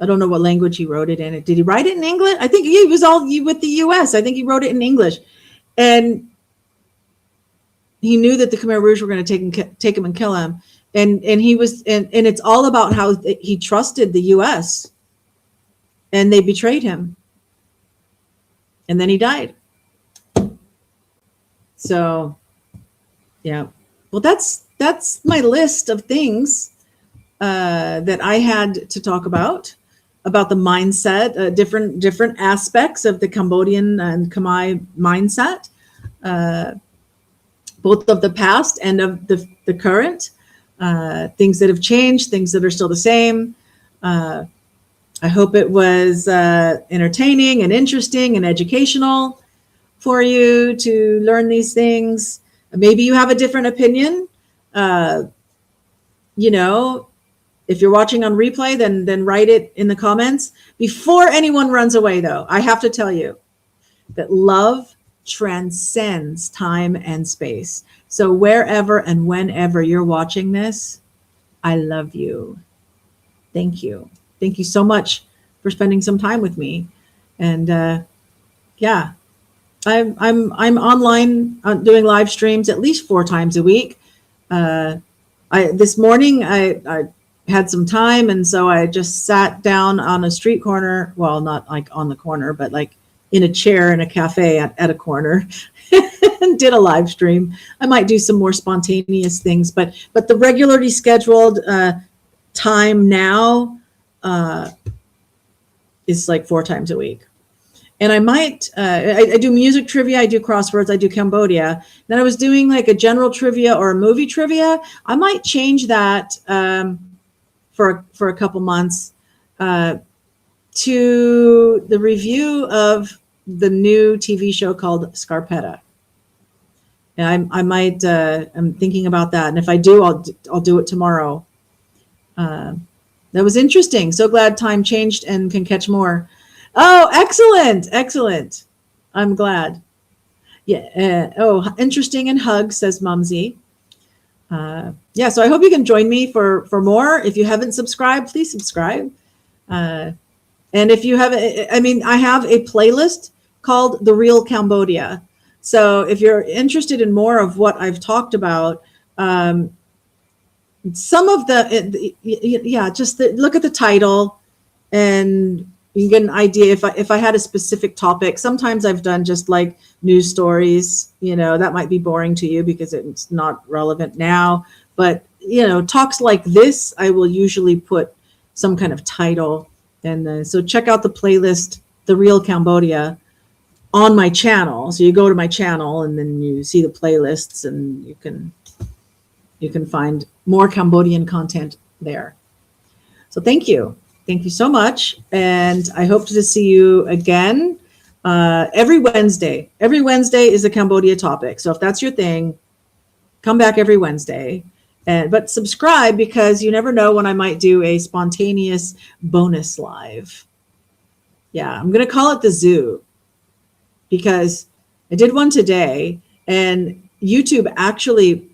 I don't know what language he wrote it in. Did he write it in English? I think he was all with the US. I think he wrote it in English, and he knew that the Khmer Rouge were going to take him and kill him. And he was, and it's all about how he trusted the US, and they betrayed him, and then he died. So, yeah. Well, that's my list of things that I had to talk about the mindset, different aspects of the Cambodian and Khmer mindset, both of the past and of the current, things that have changed, things that are still the same. I hope it was entertaining and interesting and educational for you to learn these things. Maybe you have a different opinion. If you're watching on replay, then write it in the comments. Before anyone runs away, though, I have to tell you that love transcends time and space. So wherever and whenever you're watching this, I love you. Thank you. Thank you so much for spending some time with me. And yeah. I'm online doing live streams at least 4 times a week. This morning I had some time, and so I just sat down on a street corner. Well, not like on the corner, but like in a chair in a cafe at a corner and did a live stream. I might do some more spontaneous things, but the regularly scheduled time now is like 4 times a week. And I might, I do music trivia, I do crosswords, I do Cambodia. Then I was doing like a general trivia or a movie trivia. I might change that for a couple months to the review of the new TV show called Scarpetta. And I might, I'm thinking about that. And if I do, I'll do it tomorrow. That was interesting. So glad time changed and can catch more. Oh, excellent. Excellent. I'm glad. Yeah. Oh, interesting. And hugs, says Mumsy. Yeah. So I hope you can join me for more. If you haven't subscribed, please subscribe. And if you have, I have a playlist called The Real Cambodia. So if you're interested in more of what I've talked about, some of look at the title and you can get an idea. If I had a specific topic, sometimes I've done just like news stories, that might be boring to you because it's not relevant now. But, talks like this, I will usually put some kind of title. And so check out the playlist, The Real Cambodia, on my channel. So you go to my channel and then you see the playlists and you can find more Cambodian content there. So thank you. Thank you so much. And I hope to see you again every Wednesday. Every Wednesday is a Cambodia topic. So if that's your thing, come back every Wednesday. But subscribe because you never know when I might do a spontaneous bonus live. Yeah, I'm going to call it the zoo because I did one today and YouTube actually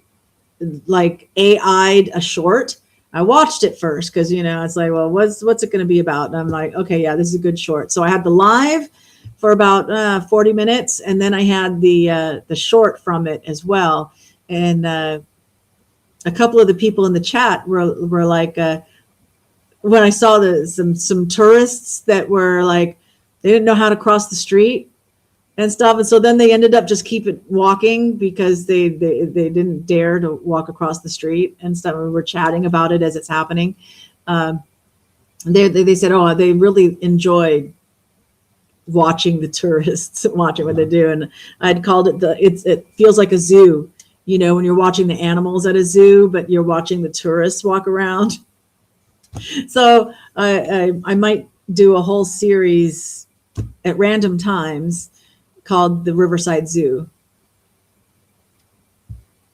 like AI'd a short. I watched it first because, it's like, well, what's it going to be about? And I'm like, okay, yeah, this is a good short. So I had the live for about 40 minutes. And then I had the short from it as well. And a couple of the people in the chat were like, when I saw some tourists that were like, they didn't know how to cross the street and stuff. And so then they ended up just keep it walking because they didn't dare to walk across the street and stuff. We were chatting about it as it's happening. They said, oh, they really enjoyed watching the tourists, watching what they do. And I'd called it it feels like a zoo, when you're watching the animals at a zoo, but you're watching the tourists walk around. So I might do a whole series at random times called the Riverside Zoo.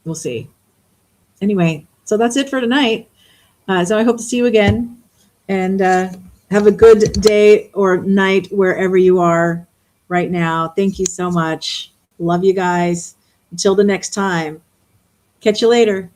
We'll see. Anyway, so that's it for tonight. So I hope to see you again and have a good day or night wherever you are right now. Thank you so much. Love you guys. Until the next time. Catch you later.